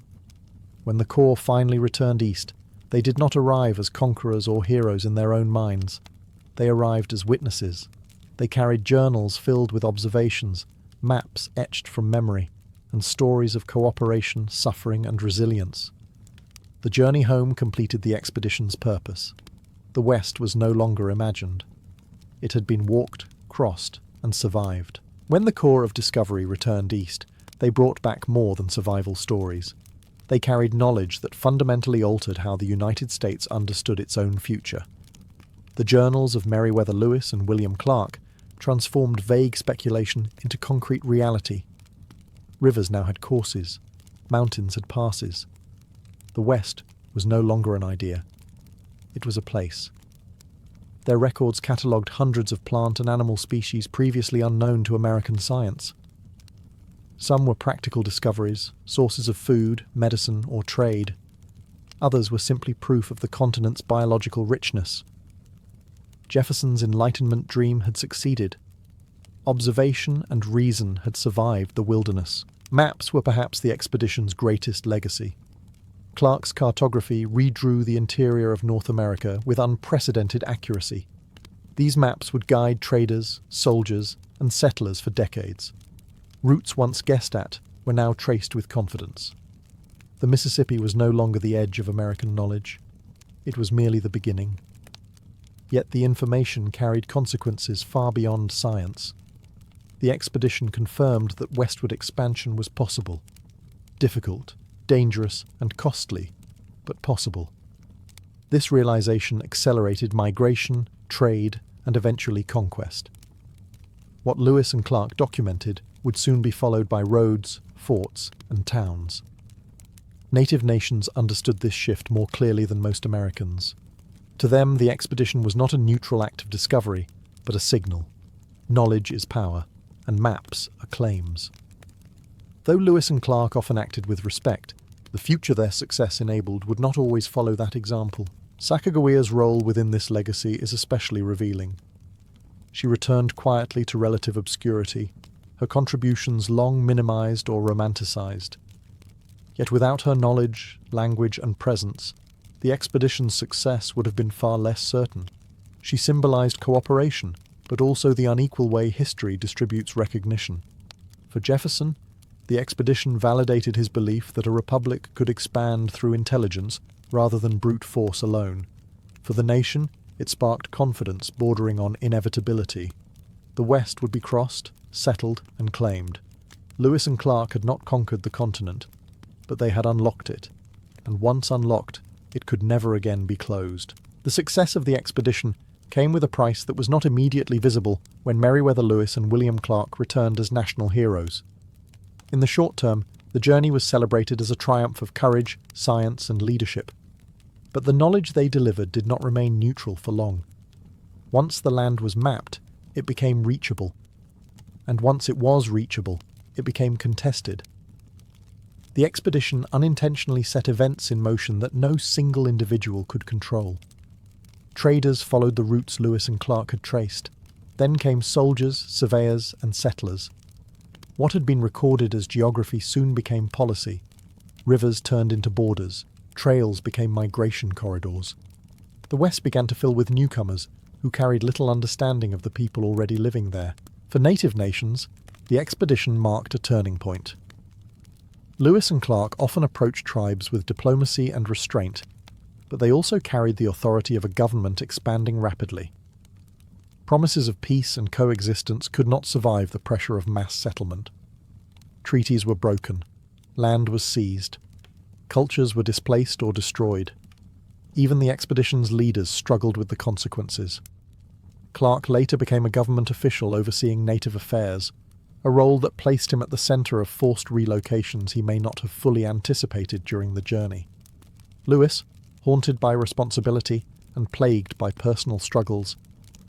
When the Corps finally returned east, they did not arrive as conquerors or heroes in their own minds. They arrived as witnesses. They carried journals filled with observations, maps etched from memory, and stories of cooperation, suffering, and resilience. The journey home completed the expedition's purpose. The West was no longer imagined. It had been walked, crossed, and survived. When the Corps of Discovery returned east, they brought back more than survival stories. They carried knowledge that fundamentally altered how the United States understood its own future. The journals of Meriwether Lewis and William Clark transformed vague speculation into concrete reality. Rivers now had courses, mountains had passes. The West was no longer an idea. It was a place. Their records catalogued hundreds of plant and animal species previously unknown to American science. Some were practical discoveries, sources of food, medicine, or trade. Others were simply proof of the continent's biological richness. Jefferson's Enlightenment dream had succeeded. Observation and reason had survived the wilderness. Maps were perhaps the expedition's greatest legacy. Clark's cartography redrew the interior of North America with unprecedented accuracy. These maps would guide traders, soldiers, and settlers for decades. Routes once guessed at were now traced with confidence. The Mississippi was no longer the edge of American knowledge. It was merely the beginning. Yet the information carried consequences far beyond science. The expedition confirmed that westward expansion was possible. Difficult, dangerous, and costly, but possible. This realization accelerated migration, trade, and eventually conquest. What Lewis and Clark documented would soon be followed by roads, forts, and towns. Native nations understood this shift more clearly than most Americans. To them, the expedition was not a neutral act of discovery, but a signal. Knowledge is power, and maps are claims. Though Lewis and Clark often acted with respect, the future their success enabled would not always follow that example. Sacagawea's role within this legacy is especially revealing. She returned quietly to relative obscurity, her contributions long minimized or romanticized. Yet without her knowledge, language, and presence, the expedition's success would have been far less certain. She symbolized cooperation, but also the unequal way history distributes recognition. For Jefferson, the expedition validated his belief that a republic could expand through intelligence rather than brute force alone. For the nation, it sparked confidence bordering on inevitability. The West would be crossed, settled, and claimed. Lewis and Clark had not conquered the continent, but they had unlocked it, and once unlocked, it could never again be closed. The success of the expedition came with a price that was not immediately visible when Meriwether Lewis and William Clark returned as national heroes. In the short term, the journey was celebrated as a triumph of courage, science, and leadership. But the knowledge they delivered did not remain neutral for long. Once the land was mapped, it became reachable. And once it was reachable, it became contested. The expedition unintentionally set events in motion that no single individual could control. Traders followed the routes Lewis and Clark had traced. Then came soldiers, surveyors, and settlers. What had been recorded as geography soon became policy. Rivers turned into borders. Trails became migration corridors. The West began to fill with newcomers who carried little understanding of the people already living there. For native nations, the expedition marked a turning point. Lewis and Clark often approached tribes with diplomacy and restraint, but they also carried the authority of a government expanding rapidly. Promises of peace and coexistence could not survive the pressure of mass settlement. Treaties were broken, land was seized, cultures were displaced or destroyed. Even the expedition's leaders struggled with the consequences. Clark later became a government official overseeing native affairs, a role that placed him at the centre of forced relocations he may not have fully anticipated during the journey. Lewis, haunted by responsibility and plagued by personal struggles,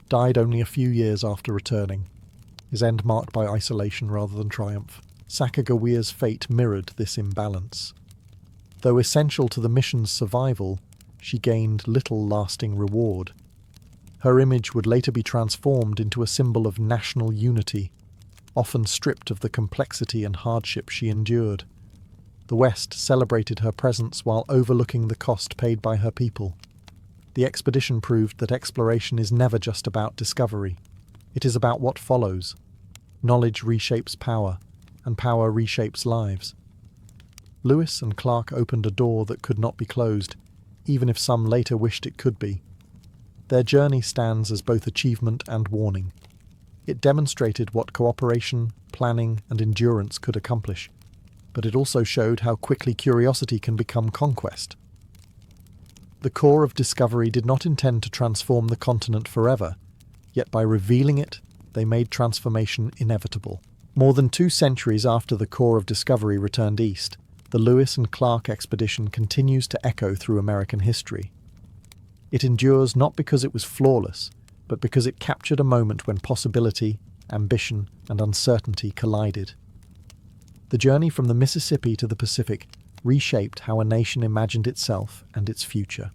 died only a few years after returning, his end marked by isolation rather than triumph. Sacagawea's fate mirrored this imbalance. Though essential to the mission's survival, she gained little lasting reward. Her image would later be transformed into a symbol of national unity, often stripped of the complexity and hardship she endured. The West celebrated her presence while overlooking the cost paid by her people. The expedition proved that exploration is never just about discovery. It is about what follows. Knowledge reshapes power, and power reshapes lives. Lewis and Clark opened a door that could not be closed, even if some later wished it could be. Their journey stands as both achievement and warning. It demonstrated what cooperation, planning, and endurance could accomplish, but it also showed how quickly curiosity can become conquest. The core of Discovery did not intend to transform the continent forever, yet by revealing it, they made transformation inevitable. More than 2 centuries after the core of Discovery returned east, the Lewis and Clark expedition continues to echo through American history. It endures not because it was flawless, but because it captured a moment when possibility, ambition, and uncertainty collided. The journey from the Mississippi to the Pacific reshaped how a nation imagined itself and its future.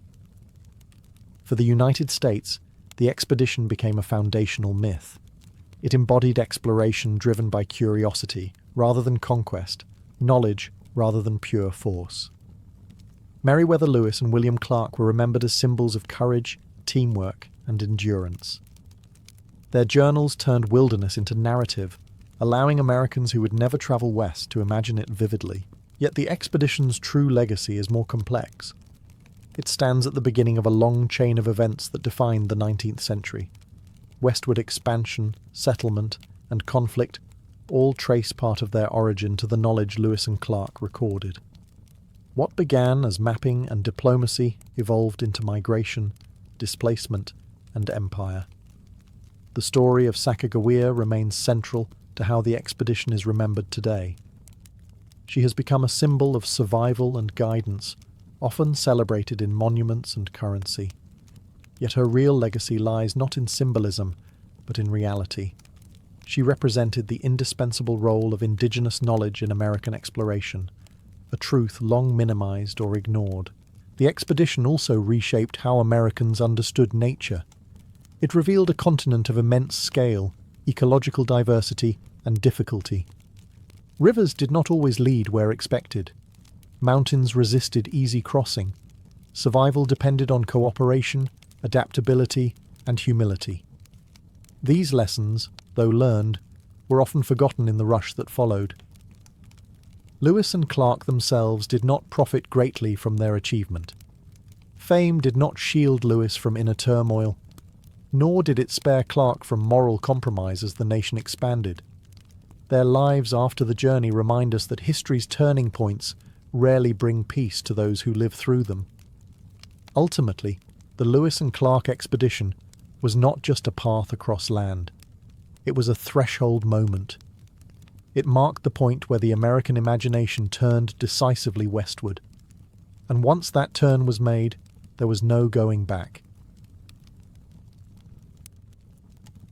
For the United States, the expedition became a foundational myth. It embodied exploration driven by curiosity rather than conquest, knowledge rather than pure force. Meriwether Lewis and William Clark were remembered as symbols of courage, teamwork, and endurance. Their journals turned wilderness into narrative, allowing Americans who would never travel west to imagine it vividly. Yet the expedition's true legacy is more complex. It stands at the beginning of a long chain of events that defined the 19th century. Westward expansion, settlement, and conflict all trace part of their origin to the knowledge Lewis and Clark recorded. What began as mapping and diplomacy evolved into migration, displacement, and empire. The story of Sacagawea remains central to how the expedition is remembered today. She has become a symbol of survival and guidance, often celebrated in monuments and currency. Yet her real legacy lies not in symbolism, but in reality. She represented the indispensable role of indigenous knowledge in American exploration, a truth long minimized or ignored. The expedition also reshaped how Americans understood nature. It revealed a continent of immense scale, ecological diversity, and difficulty. Rivers did not always lead where expected. Mountains resisted easy crossing. Survival depended on cooperation, adaptability, and humility. These lessons, though learned, were often forgotten in the rush that followed. Lewis and Clark themselves did not profit greatly from their achievement. Fame did not shield Lewis from inner turmoil, nor did it spare Clark from moral compromise as the nation expanded. Their lives after the journey remind us that history's turning points rarely bring peace to those who live through them. Ultimately, the Lewis and Clark expedition was not just a path across land. It was a threshold moment. It marked the point where the American imagination turned decisively westward. And once that turn was made, there was no going back.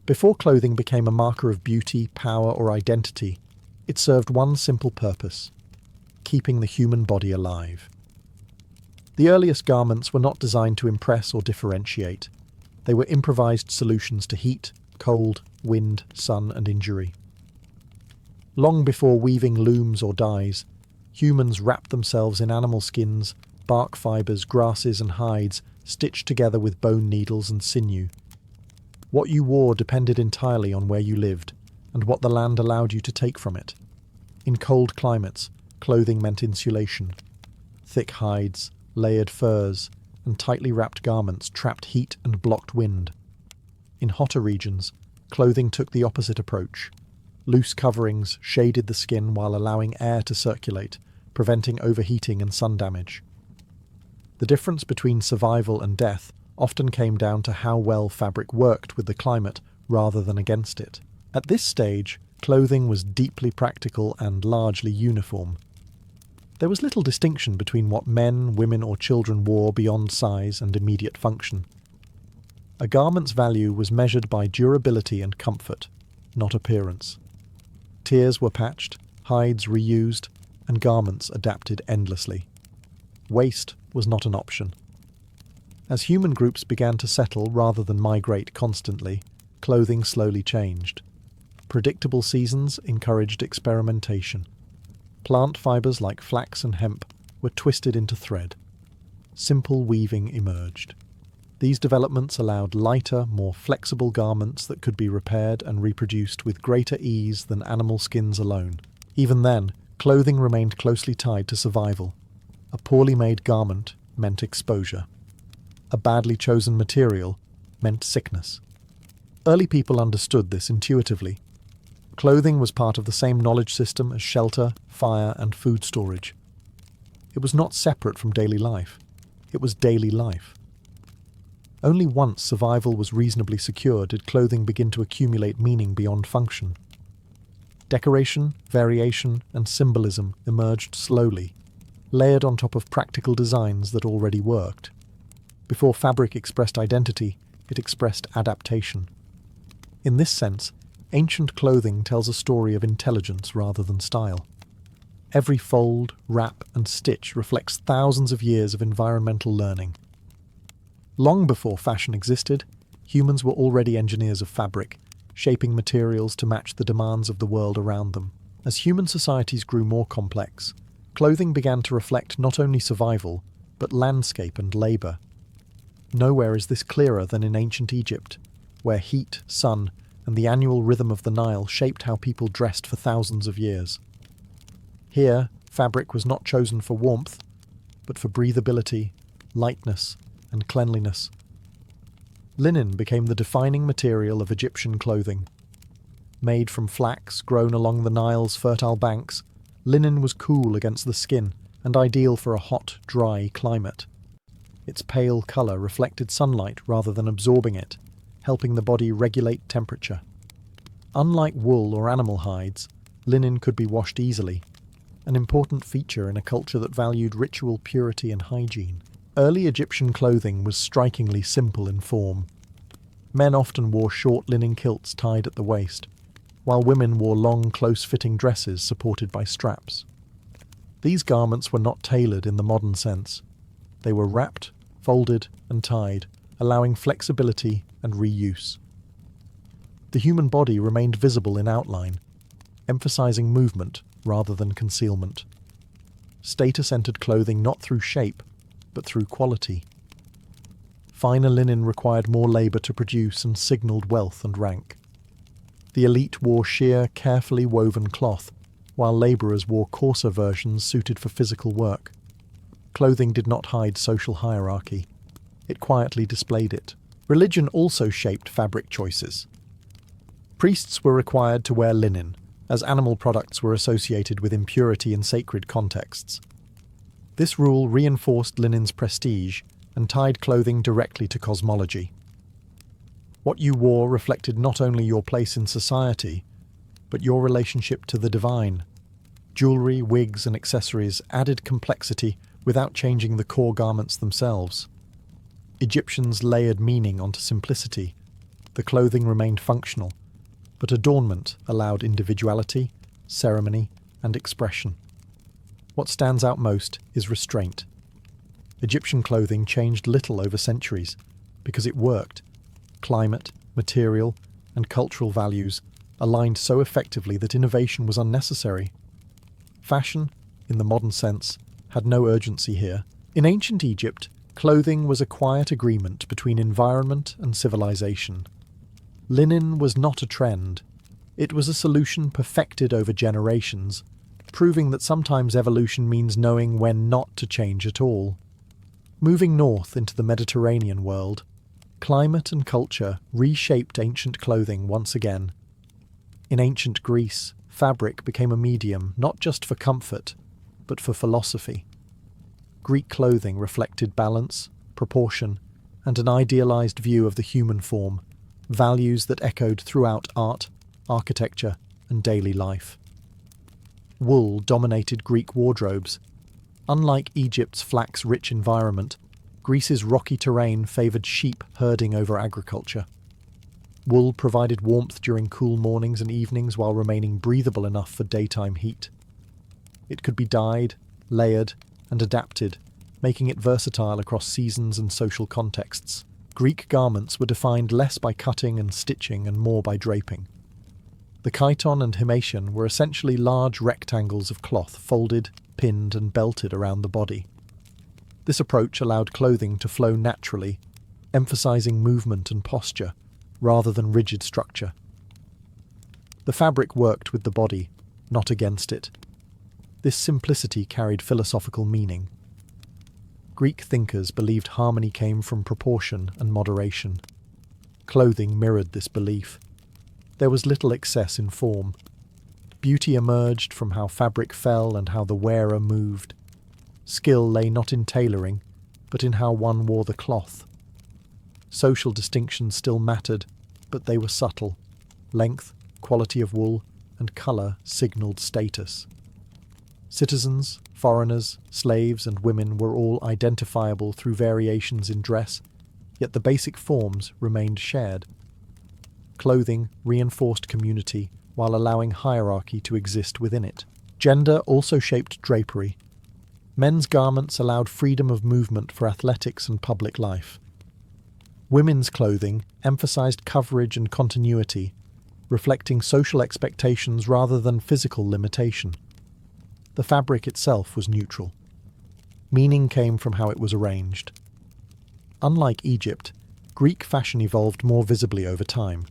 Before clothing became a marker of beauty, power, or identity, it served one simple purpose: keeping the human body alive. The earliest garments were not designed to impress or differentiate. They were improvised solutions to heat, cold, wind, sun, and injury. Long before weaving looms or dyes, humans wrapped themselves in animal skins, bark fibres, grasses, and hides, stitched together with bone needles and sinew. What you wore depended entirely on where you lived, and what the land allowed you to take from it. In cold climates, clothing meant insulation. Thick hides, layered furs, and tightly wrapped garments trapped heat and blocked wind. In hotter regions, clothing took the opposite approach. Loose coverings shaded the skin while allowing air to circulate, preventing overheating and sun damage. The difference between survival and death often came down to how well fabric worked with the climate rather than against it. At this stage, clothing was deeply practical and largely uniform. There was little distinction between what men, women, or children wore beyond size and immediate function. A garment's value was measured by durability and comfort, not appearance. Tiers were patched, hides reused, and garments adapted endlessly. Waste was not an option. As human groups began to settle rather than migrate constantly, clothing slowly changed. Predictable seasons encouraged experimentation. Plant fibers like flax and hemp were twisted into thread. Simple weaving emerged. These developments allowed lighter, more flexible garments that could be repaired and reproduced with greater ease than animal skins alone. Even then, clothing remained closely tied to survival. A poorly made garment meant exposure. A badly chosen material meant sickness. Early people understood this intuitively. Clothing was part of the same knowledge system as shelter, fire, and food storage. It was not separate from daily life. It was daily life. Only once survival was reasonably secure did clothing begin to accumulate meaning beyond function. Decoration, variation, and symbolism emerged slowly, layered on top of practical designs that already worked. Before fabric expressed identity, it expressed adaptation. In this sense, ancient clothing tells a story of intelligence rather than style. Every fold, wrap, and stitch reflects thousands of years of environmental learning. Long before fashion existed, humans were already engineers of fabric, shaping materials to match the demands of the world around them. As human societies grew more complex, clothing began to reflect not only survival, but landscape and labour. Nowhere is this clearer than in ancient Egypt, where heat, sun, and the annual rhythm of the Nile shaped how people dressed for thousands of years. Here, fabric was not chosen for warmth, but for breathability, lightness, and cleanliness. Linen became the defining material of Egyptian clothing. Made from flax grown along the Nile's fertile banks, linen was cool against the skin and ideal for a hot, dry climate. Its pale colour reflected sunlight rather than absorbing it, helping the body regulate temperature. Unlike wool or animal hides, linen could be washed easily, an important feature in a culture that valued ritual purity and hygiene. Early Egyptian clothing was strikingly simple in form. Men often wore short linen kilts tied at the waist, while women wore long, close-fitting dresses supported by straps. These garments were not tailored in the modern sense. They were wrapped, folded, and tied, allowing flexibility and reuse. The human body remained visible in outline, emphasizing movement rather than concealment. Status entered clothing not through shape, but through quality. Finer linen required more labour to produce and signalled wealth and rank. The elite wore sheer, carefully woven cloth, while labourers wore coarser versions suited for physical work. Clothing did not hide social hierarchy. It quietly displayed it. Religion also shaped fabric choices. Priests were required to wear linen, as animal products were associated with impurity in sacred contexts. This rule reinforced linen's prestige and tied clothing directly to cosmology. What you wore reflected not only your place in society, but your relationship to the divine. Jewellery, wigs, and accessories added complexity without changing the core garments themselves. Egyptians layered meaning onto simplicity. The clothing remained functional, but adornment allowed individuality, ceremony, and expression. What stands out most is restraint. Egyptian clothing changed little over centuries because it worked. Climate, material, and cultural values aligned so effectively that innovation was unnecessary. Fashion, in the modern sense, had no urgency here. In ancient Egypt, clothing was a quiet agreement between environment and civilization. Linen was not a trend. It was a solution perfected over generations, proving that sometimes evolution means knowing when not to change at all. Moving north into the Mediterranean world, Climate and culture reshaped ancient clothing once again. In ancient Greece, fabric became a medium not just for comfort, but for philosophy. Greek clothing reflected balance, proportion, and an idealized view of the human form, values that echoed throughout art, architecture, and daily life. Wool dominated Greek wardrobes. Unlike Egypt's flax-rich environment, Greece's rocky terrain favoured sheep herding over agriculture. Wool provided warmth during cool mornings and evenings while remaining breathable enough for daytime heat. It could be dyed, layered, and adapted, making it versatile across seasons and social contexts. Greek garments were defined less by cutting and stitching and more by draping. The chiton and himation were essentially large rectangles of cloth folded, pinned, and belted around the body. This approach allowed clothing to flow naturally, emphasizing movement and posture, rather than rigid structure. The fabric worked with the body, not against it. This simplicity carried philosophical meaning. Greek thinkers believed harmony came from proportion and moderation. Clothing mirrored this belief. There was little excess in form. Beauty emerged from how fabric fell and how the wearer moved. Skill lay not in tailoring, but in how one wore the cloth. Social distinctions still mattered, but they were subtle. Length, quality of wool, and colour signalled status. Citizens, foreigners, slaves, and women were all identifiable through variations in dress, yet the basic forms remained shared. Clothing reinforced community while allowing hierarchy to exist within it. Gender also shaped drapery. Men's garments allowed freedom of movement for athletics and public life. Women's clothing emphasized coverage and continuity, reflecting social expectations rather than physical limitation. The fabric itself was neutral. Meaning came from how it was arranged. Unlike Egypt, Greek fashion evolved more visibly over time.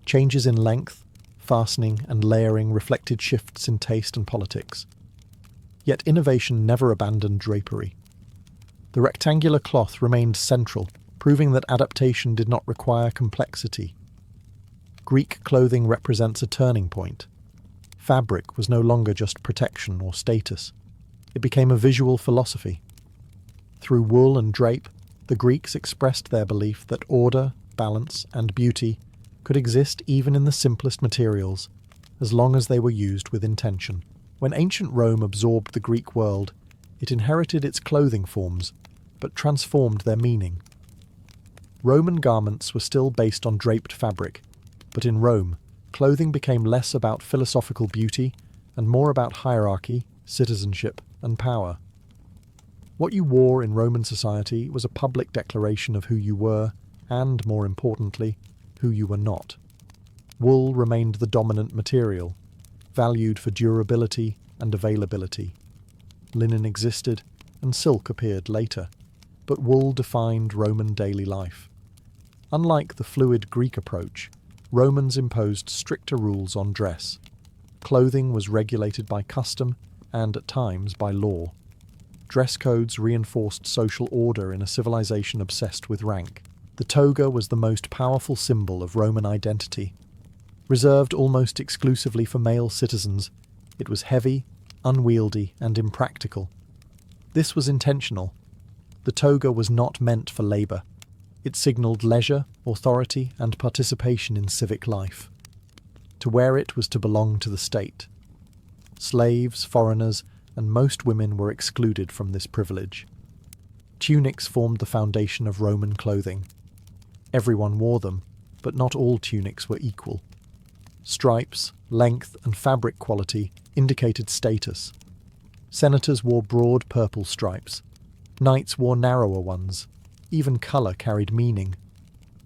Changes in length, fastening, and layering reflected shifts in taste and politics. Yet innovation never abandoned drapery. The rectangular cloth remained central, proving that adaptation did not require complexity. Greek clothing represents a turning point. Fabric was no longer just protection or status. It became a visual philosophy. Through wool and drape, the Greeks expressed their belief that order, balance, and beauty could exist even in the simplest materials, as long as they were used with intention. When ancient Rome absorbed the Greek world, it inherited its clothing forms, but transformed their meaning. Roman garments were still based on draped fabric, but in Rome, clothing became less about philosophical beauty and more about hierarchy, citizenship, and power. What you wore in Roman society was a public declaration of who you were, and, more importantly, who you were not. Wool remained the dominant material, valued for durability and availability. Linen existed, and silk appeared later, but wool defined Roman daily life. Unlike the fluid Greek approach, Romans imposed stricter rules on dress. Clothing was regulated by custom and, at times, by law. Dress codes reinforced social order in a civilization obsessed with rank. The toga was the most powerful symbol of Roman identity. Reserved almost exclusively for male citizens, it was heavy, unwieldy, and impractical. This was intentional. The toga was not meant for labour. It signalled leisure, authority, and participation in civic life. To wear it was to belong to the state. Slaves, foreigners, and most women were excluded from this privilege. Tunics formed the foundation of Roman clothing. Everyone wore them, but not all tunics were equal. Stripes, length, and fabric quality indicated status. Senators wore broad purple stripes. Knights wore narrower ones. Even colour carried meaning.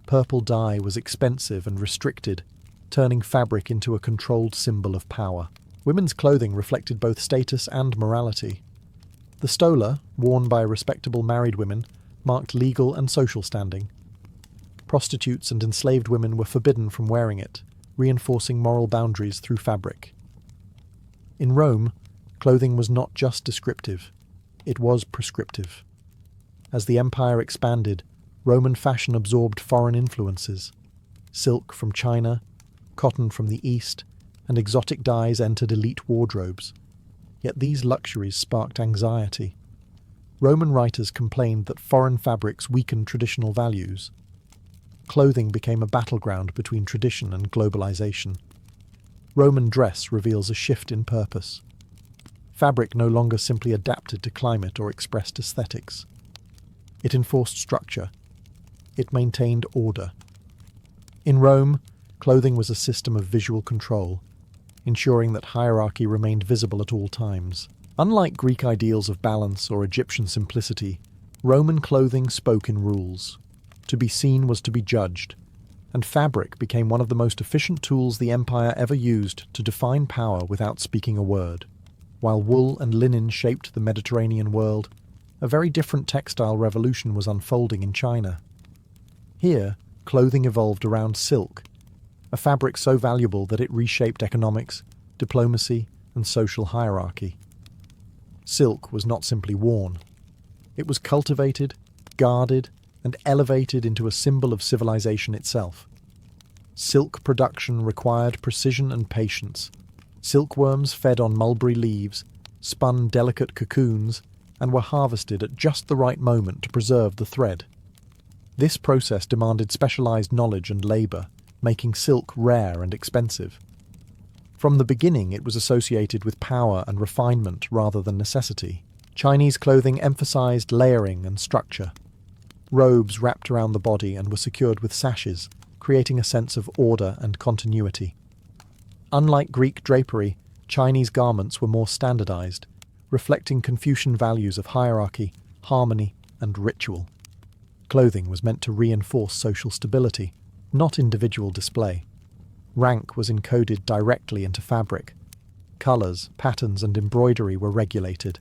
Purple dye was expensive and restricted, turning fabric into a controlled symbol of power. Women's clothing reflected both status and morality. The stola, worn by respectable married women, marked legal and social standing. Prostitutes and enslaved women were forbidden from wearing it, reinforcing moral boundaries through fabric. In Rome, clothing was not just descriptive, it was prescriptive. As the empire expanded, Roman fashion absorbed foreign influences. Silk from China, cotton from the East, and exotic dyes entered elite wardrobes. Yet these luxuries sparked anxiety. Roman writers complained that foreign fabrics weakened traditional values. Clothing became a battleground between tradition and globalization. Roman dress reveals a shift in purpose. Fabric no longer simply adapted to climate or expressed aesthetics. It enforced structure. It maintained order. In Rome, clothing was a system of visual control, ensuring that hierarchy remained visible at all times. Unlike Greek ideals of balance or Egyptian simplicity, Roman clothing spoke in rules. To be seen was to be judged, and fabric became one of the most efficient tools the empire ever used to define power without speaking a word. While wool and linen shaped the Mediterranean world, a very different textile revolution was unfolding in China. Here, clothing evolved around silk, a fabric so valuable that it reshaped economics, diplomacy, and social hierarchy. Silk was not simply worn. It was cultivated, guarded, and elevated into a symbol of civilization itself. Silk production required precision and patience. Silkworms fed on mulberry leaves, spun delicate cocoons, and were harvested at just the right moment to preserve the thread. This process demanded specialized knowledge and labor, making silk rare and expensive. From the beginning, it was associated with power and refinement rather than necessity. Chinese clothing emphasized layering and structure. Robes wrapped around the body and were secured with sashes, creating a sense of order and continuity. Unlike Greek drapery, Chinese garments were more standardized, reflecting Confucian values of hierarchy, harmony, and ritual. Clothing was meant to reinforce social stability, not individual display. Rank was encoded directly into fabric. Colors, patterns, and embroidery were regulated.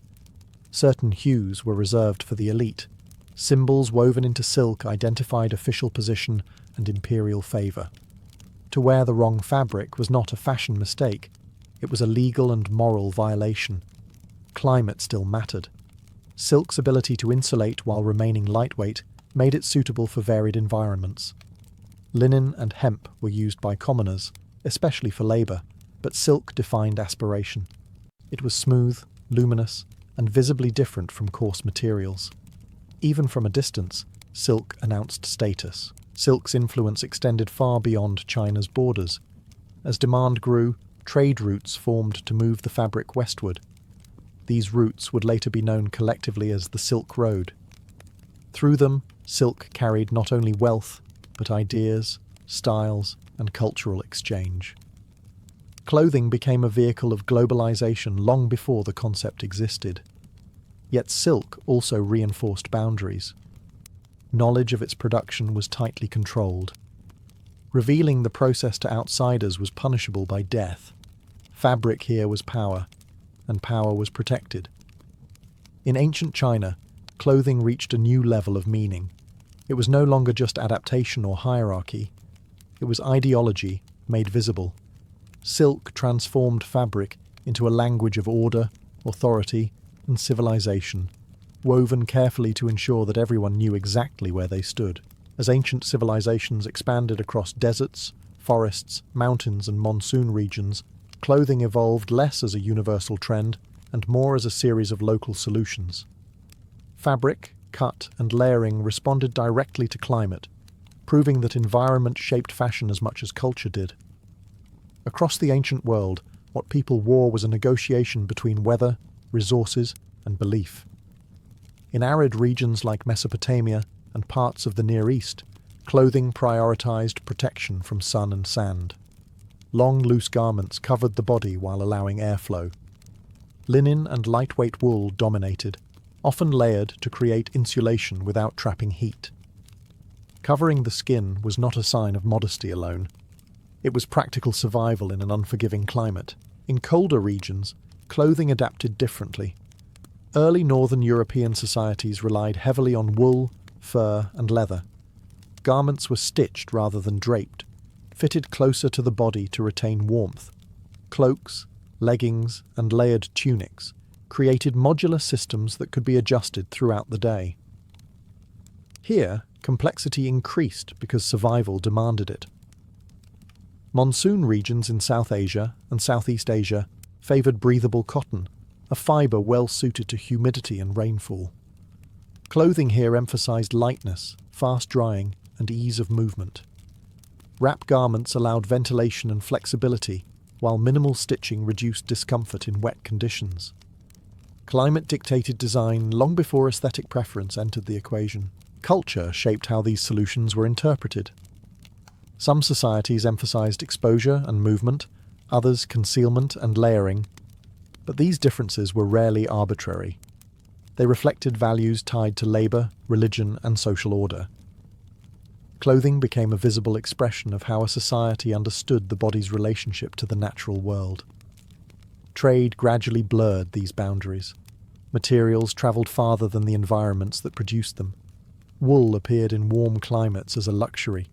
Certain hues were reserved for the elite. Symbols woven into silk identified official position and imperial favor. To wear the wrong fabric was not a fashion mistake. It was a legal and moral violation. Climate still mattered. Silk's ability to insulate while remaining lightweight made it suitable for varied environments. Linen and hemp were used by commoners, especially for labor, but silk defined aspiration. It was smooth, luminous, and visibly different from coarse materials. Even from a distance, silk announced status. Silk's influence extended far beyond China's borders. As demand grew, trade routes formed to move the fabric westward. These routes would later be known collectively as the Silk Road. Through them, silk carried not only wealth, but ideas, styles, and cultural exchange. Clothing became a vehicle of globalization long before the concept existed. Yet silk also reinforced boundaries. Knowledge of its production was tightly controlled. Revealing the process to outsiders was punishable by death. Fabric here was power, and power was protected. In ancient China, clothing reached a new level of meaning. It was no longer just adaptation or hierarchy. It was ideology made visible. Silk transformed fabric into a language of order, authority, and civilization, woven carefully to ensure that everyone knew exactly where they stood. As ancient civilizations expanded across deserts, forests, mountains, and monsoon regions, clothing evolved less as a universal trend and more as a series of local solutions. Fabric, cut, and layering responded directly to climate, proving that environment shaped fashion as much as culture did. Across the ancient world, what people wore was a negotiation between weather, resources, and belief. In arid regions like Mesopotamia and parts of the Near East, clothing prioritized protection from sun and sand. Long, loose garments covered the body while allowing airflow. Linen and lightweight wool dominated, often layered to create insulation without trapping heat. Covering the skin was not a sign of modesty alone. It was practical survival in an unforgiving climate. In colder regions, clothing adapted differently. Early northern European societies relied heavily on wool, fur, and leather. Garments were stitched rather than draped, fitted closer to the body to retain warmth. Cloaks, leggings, and layered tunics created modular systems that could be adjusted throughout the day. Here, complexity increased because survival demanded it. Monsoon regions in South Asia and Southeast Asia favoured breathable cotton, a fibre well suited to humidity and rainfall. Clothing here emphasised lightness, fast drying, and ease of movement. Wrap garments allowed ventilation and flexibility, while minimal stitching reduced discomfort in wet conditions. Climate dictated design long before aesthetic preference entered the equation. Culture shaped how these solutions were interpreted. Some societies emphasised exposure and movement, others concealment and layering, but these differences were rarely arbitrary. They reflected values tied to labour, religion, and social order. Clothing became a visible expression of how a society understood the body's relationship to the natural world. Trade gradually blurred these boundaries. Materials travelled farther than the environments that produced them. Wool appeared in warm climates as a luxury.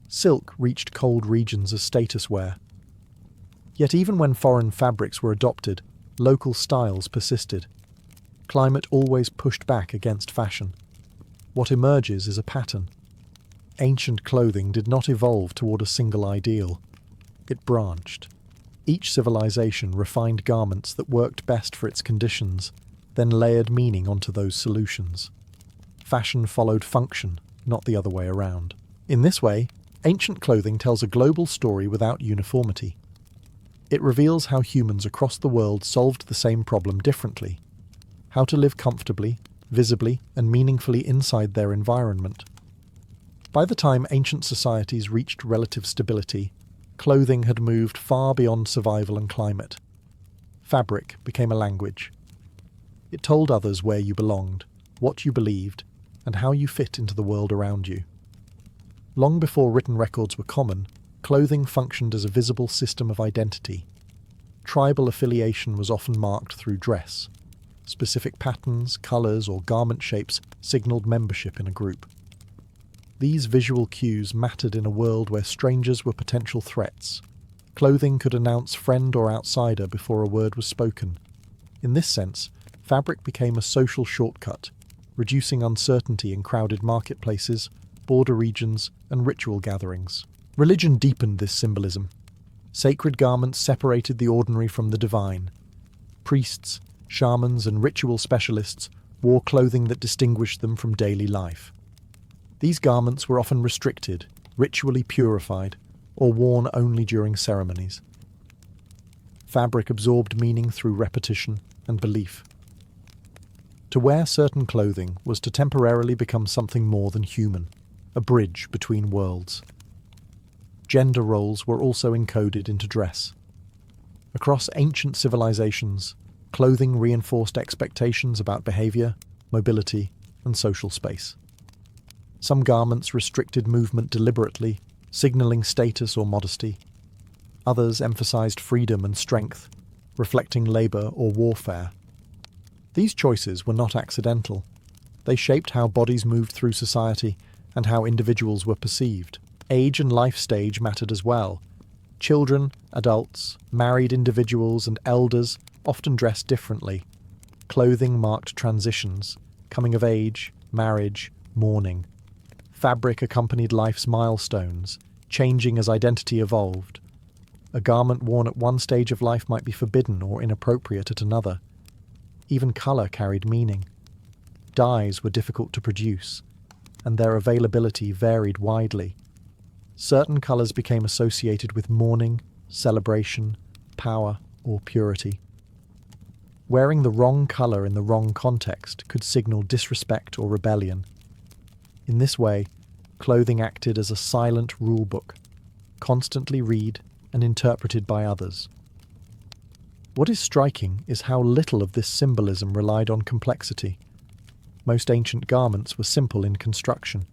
Silk reached cold regions as status wear. Yet even when foreign fabrics were adopted, local styles persisted. Climate always pushed back against fashion. What emerges is a pattern. Ancient clothing did not evolve toward a single ideal. It branched. Each civilization refined garments that worked best for its conditions, then layered meaning onto those solutions. Fashion followed function, not the other way around. In this way, ancient clothing tells a global story without uniformity. It reveals how humans across the world solved the same problem differently. How to live comfortably, visibly, and meaningfully inside their environment. By the time ancient societies reached relative stability, clothing had moved far beyond survival and climate. Fabric became a language. It told others where you belonged, what you believed, and how you fit into the world around you. Long before written records were common, clothing functioned as a visible system of identity. Tribal affiliation was often marked through dress. Specific patterns, colours, or garment shapes signalled membership in a group. These visual cues mattered in a world where strangers were potential threats. Clothing could announce friend or outsider before a word was spoken. In this sense, fabric became a social shortcut, reducing uncertainty in crowded marketplaces, border regions, and ritual gatherings. Religion deepened this symbolism. Sacred garments separated the ordinary from the divine. Priests, shamans, and ritual specialists wore clothing that distinguished them from daily life. These garments were often restricted, ritually purified, or worn only during ceremonies. Fabric absorbed meaning through repetition and belief. To wear certain clothing was to temporarily become something more than human, a bridge between worlds. Gender roles were also encoded into dress. Across ancient civilizations, clothing reinforced expectations about behavior, mobility, and social space. Some garments restricted movement deliberately, signaling status or modesty. Others emphasized freedom and strength, reflecting labor or warfare. These choices were not accidental. They shaped how bodies moved through society and how individuals were perceived. Age and life stage mattered as well. Children, adults, married individuals, and elders often dressed differently. Clothing marked transitions, coming of age, marriage, mourning. Fabric accompanied life's milestones, changing as identity evolved. A garment worn at one stage of life might be forbidden or inappropriate at another. Even colour carried meaning. Dyes were difficult to produce, and their availability varied widely. Certain colours became associated with mourning, celebration, power, or purity. Wearing the wrong colour in the wrong context could signal disrespect or rebellion. In this way, clothing acted as a silent rulebook, constantly read and interpreted by others. What is striking is how little of this symbolism relied on complexity. Most ancient garments were simple in construction.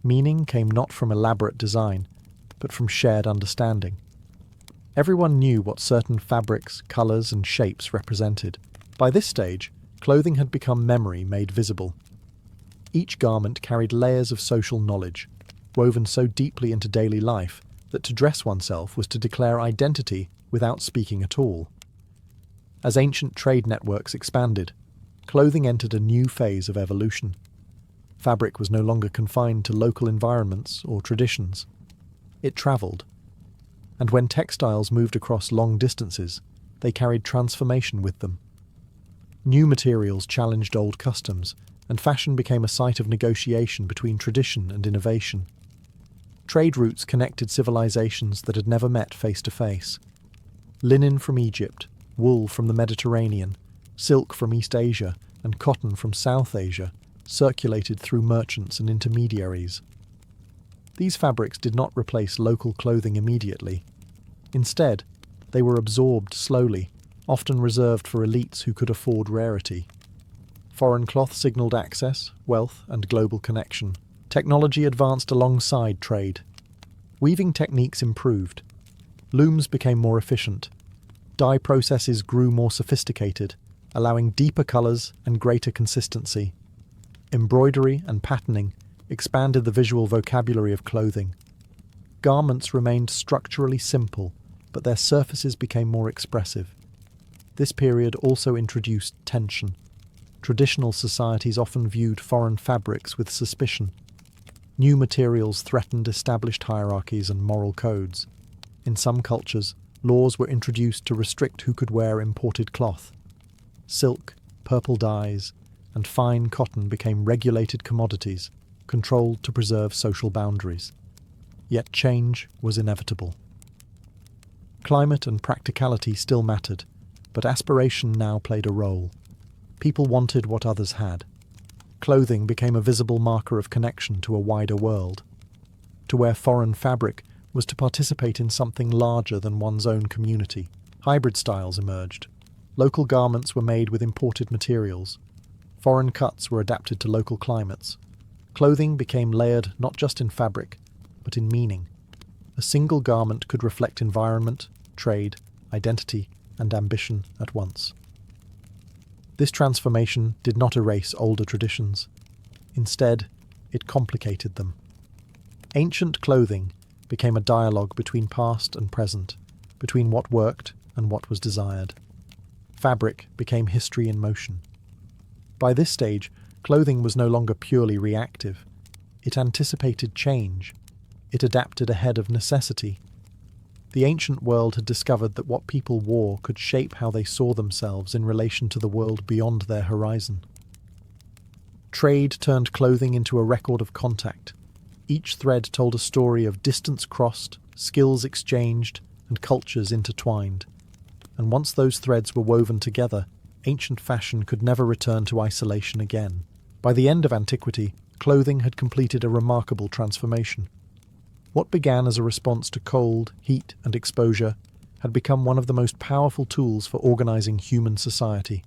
Meaning came not from elaborate design, but from shared understanding. Everyone knew what certain fabrics, colours, and shapes represented. By this stage, clothing had become memory made visible. Each garment carried layers of social knowledge, woven so deeply into daily life that to dress oneself was to declare identity without speaking at all. As ancient trade networks expanded, clothing entered a new phase of evolution. Fabric was no longer confined to local environments or traditions. It travelled. And when textiles moved across long distances, they carried transformation with them. New materials challenged old customs, and fashion became a site of negotiation between tradition and innovation. Trade routes connected civilizations that had never met face to face. Linen from Egypt, wool from the Mediterranean, silk from East Asia, and cotton from South Asia circulated through merchants and intermediaries. These fabrics did not replace local clothing immediately. Instead, they were absorbed slowly, often reserved for elites who could afford rarity. Foreign cloth signaled access, wealth, and global connection. Technology advanced alongside trade. Weaving techniques improved. Looms became more efficient. Dye processes grew more sophisticated, allowing deeper colours and greater consistency. Embroidery and patterning expanded the visual vocabulary of clothing. Garments remained structurally simple, but their surfaces became more expressive. This period also introduced tension. Traditional societies often viewed foreign fabrics with suspicion. New materials threatened established hierarchies and moral codes. In some cultures, laws were introduced to restrict who could wear imported cloth. Silk, purple dyes, and fine cotton became regulated commodities, controlled to preserve social boundaries. Yet change was inevitable. Climate and practicality still mattered, but aspiration now played a role. People wanted what others had. Clothing became a visible marker of connection to a wider world. To wear foreign fabric was to participate in something larger than one's own community. Hybrid styles emerged. Local garments were made with imported materials. Foreign cuts were adapted to local climates. Clothing became layered not just in fabric, but in meaning. A single garment could reflect environment, trade, identity, and ambition at once. This transformation did not erase older traditions. Instead, it complicated them. Ancient clothing became a dialogue between past and present, between what worked and what was desired. Fabric became history in motion. By this stage, clothing was no longer purely reactive. It anticipated change. It adapted ahead of necessity. The ancient world had discovered that what people wore could shape how they saw themselves in relation to the world beyond their horizon. Trade turned clothing into a record of contact. Each thread told a story of distance crossed, skills exchanged, and cultures intertwined. And once those threads were woven together, ancient fashion could never return to isolation again. By the end of antiquity, clothing had completed a remarkable transformation. What began as a response to cold, heat, and exposure had become one of the most powerful tools for organizing human society.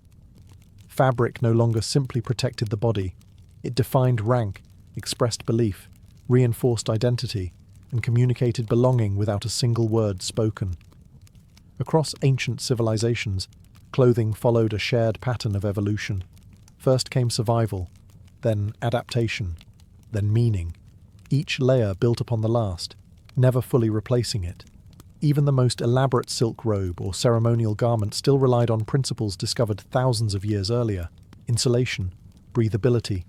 Fabric no longer simply protected the body. It defined rank, expressed belief, reinforced identity, and communicated belonging without a single word spoken. Across ancient civilizations, clothing followed a shared pattern of evolution. First came survival, then adaptation, then meaning. Each layer built upon the last, never fully replacing it. Even the most elaborate silk robe or ceremonial garment still relied on principles discovered thousands of years earlier: insulation, breathability,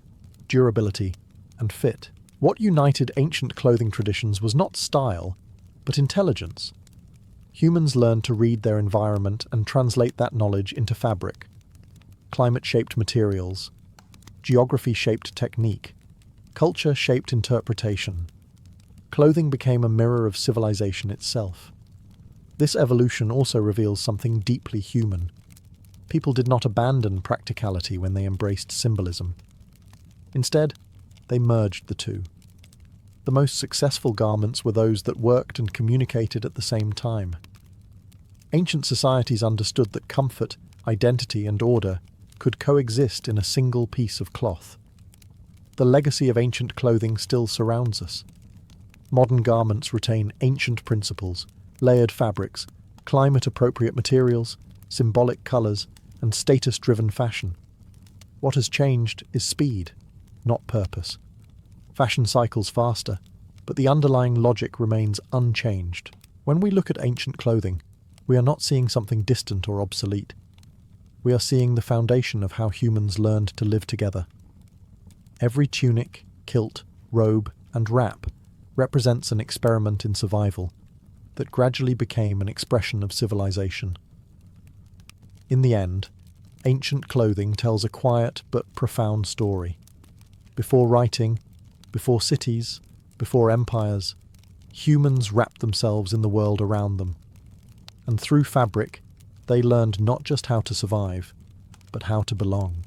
durability, and fit. What united ancient clothing traditions was not style, but intelligence. Humans learned to read their environment and translate that knowledge into fabric. Climate shaped materials. Geography shaped technique. Culture shaped interpretation. Clothing became a mirror of civilization itself. This evolution also reveals something deeply human. People did not abandon practicality when they embraced symbolism. Instead, they merged the two. The most successful garments were those that worked and communicated at the same time. Ancient societies understood that comfort, identity, and order could coexist in a single piece of cloth. The legacy of ancient clothing still surrounds us. Modern garments retain ancient principles, layered fabrics, climate-appropriate materials, symbolic colours, and status-driven fashion. What has changed is speed, not purpose. Fashion cycles faster, but the underlying logic remains unchanged. When we look at ancient clothing, we are not seeing something distant or obsolete. We are seeing the foundation of how humans learned to live together. Every tunic, kilt, robe, and wrap represents an experiment in survival that gradually became an expression of civilization. In the end, ancient clothing tells a quiet but profound story. Before writing, before cities, before empires, humans wrapped themselves in the world around them. And through fabric, they learned not just how to survive, but how to belong.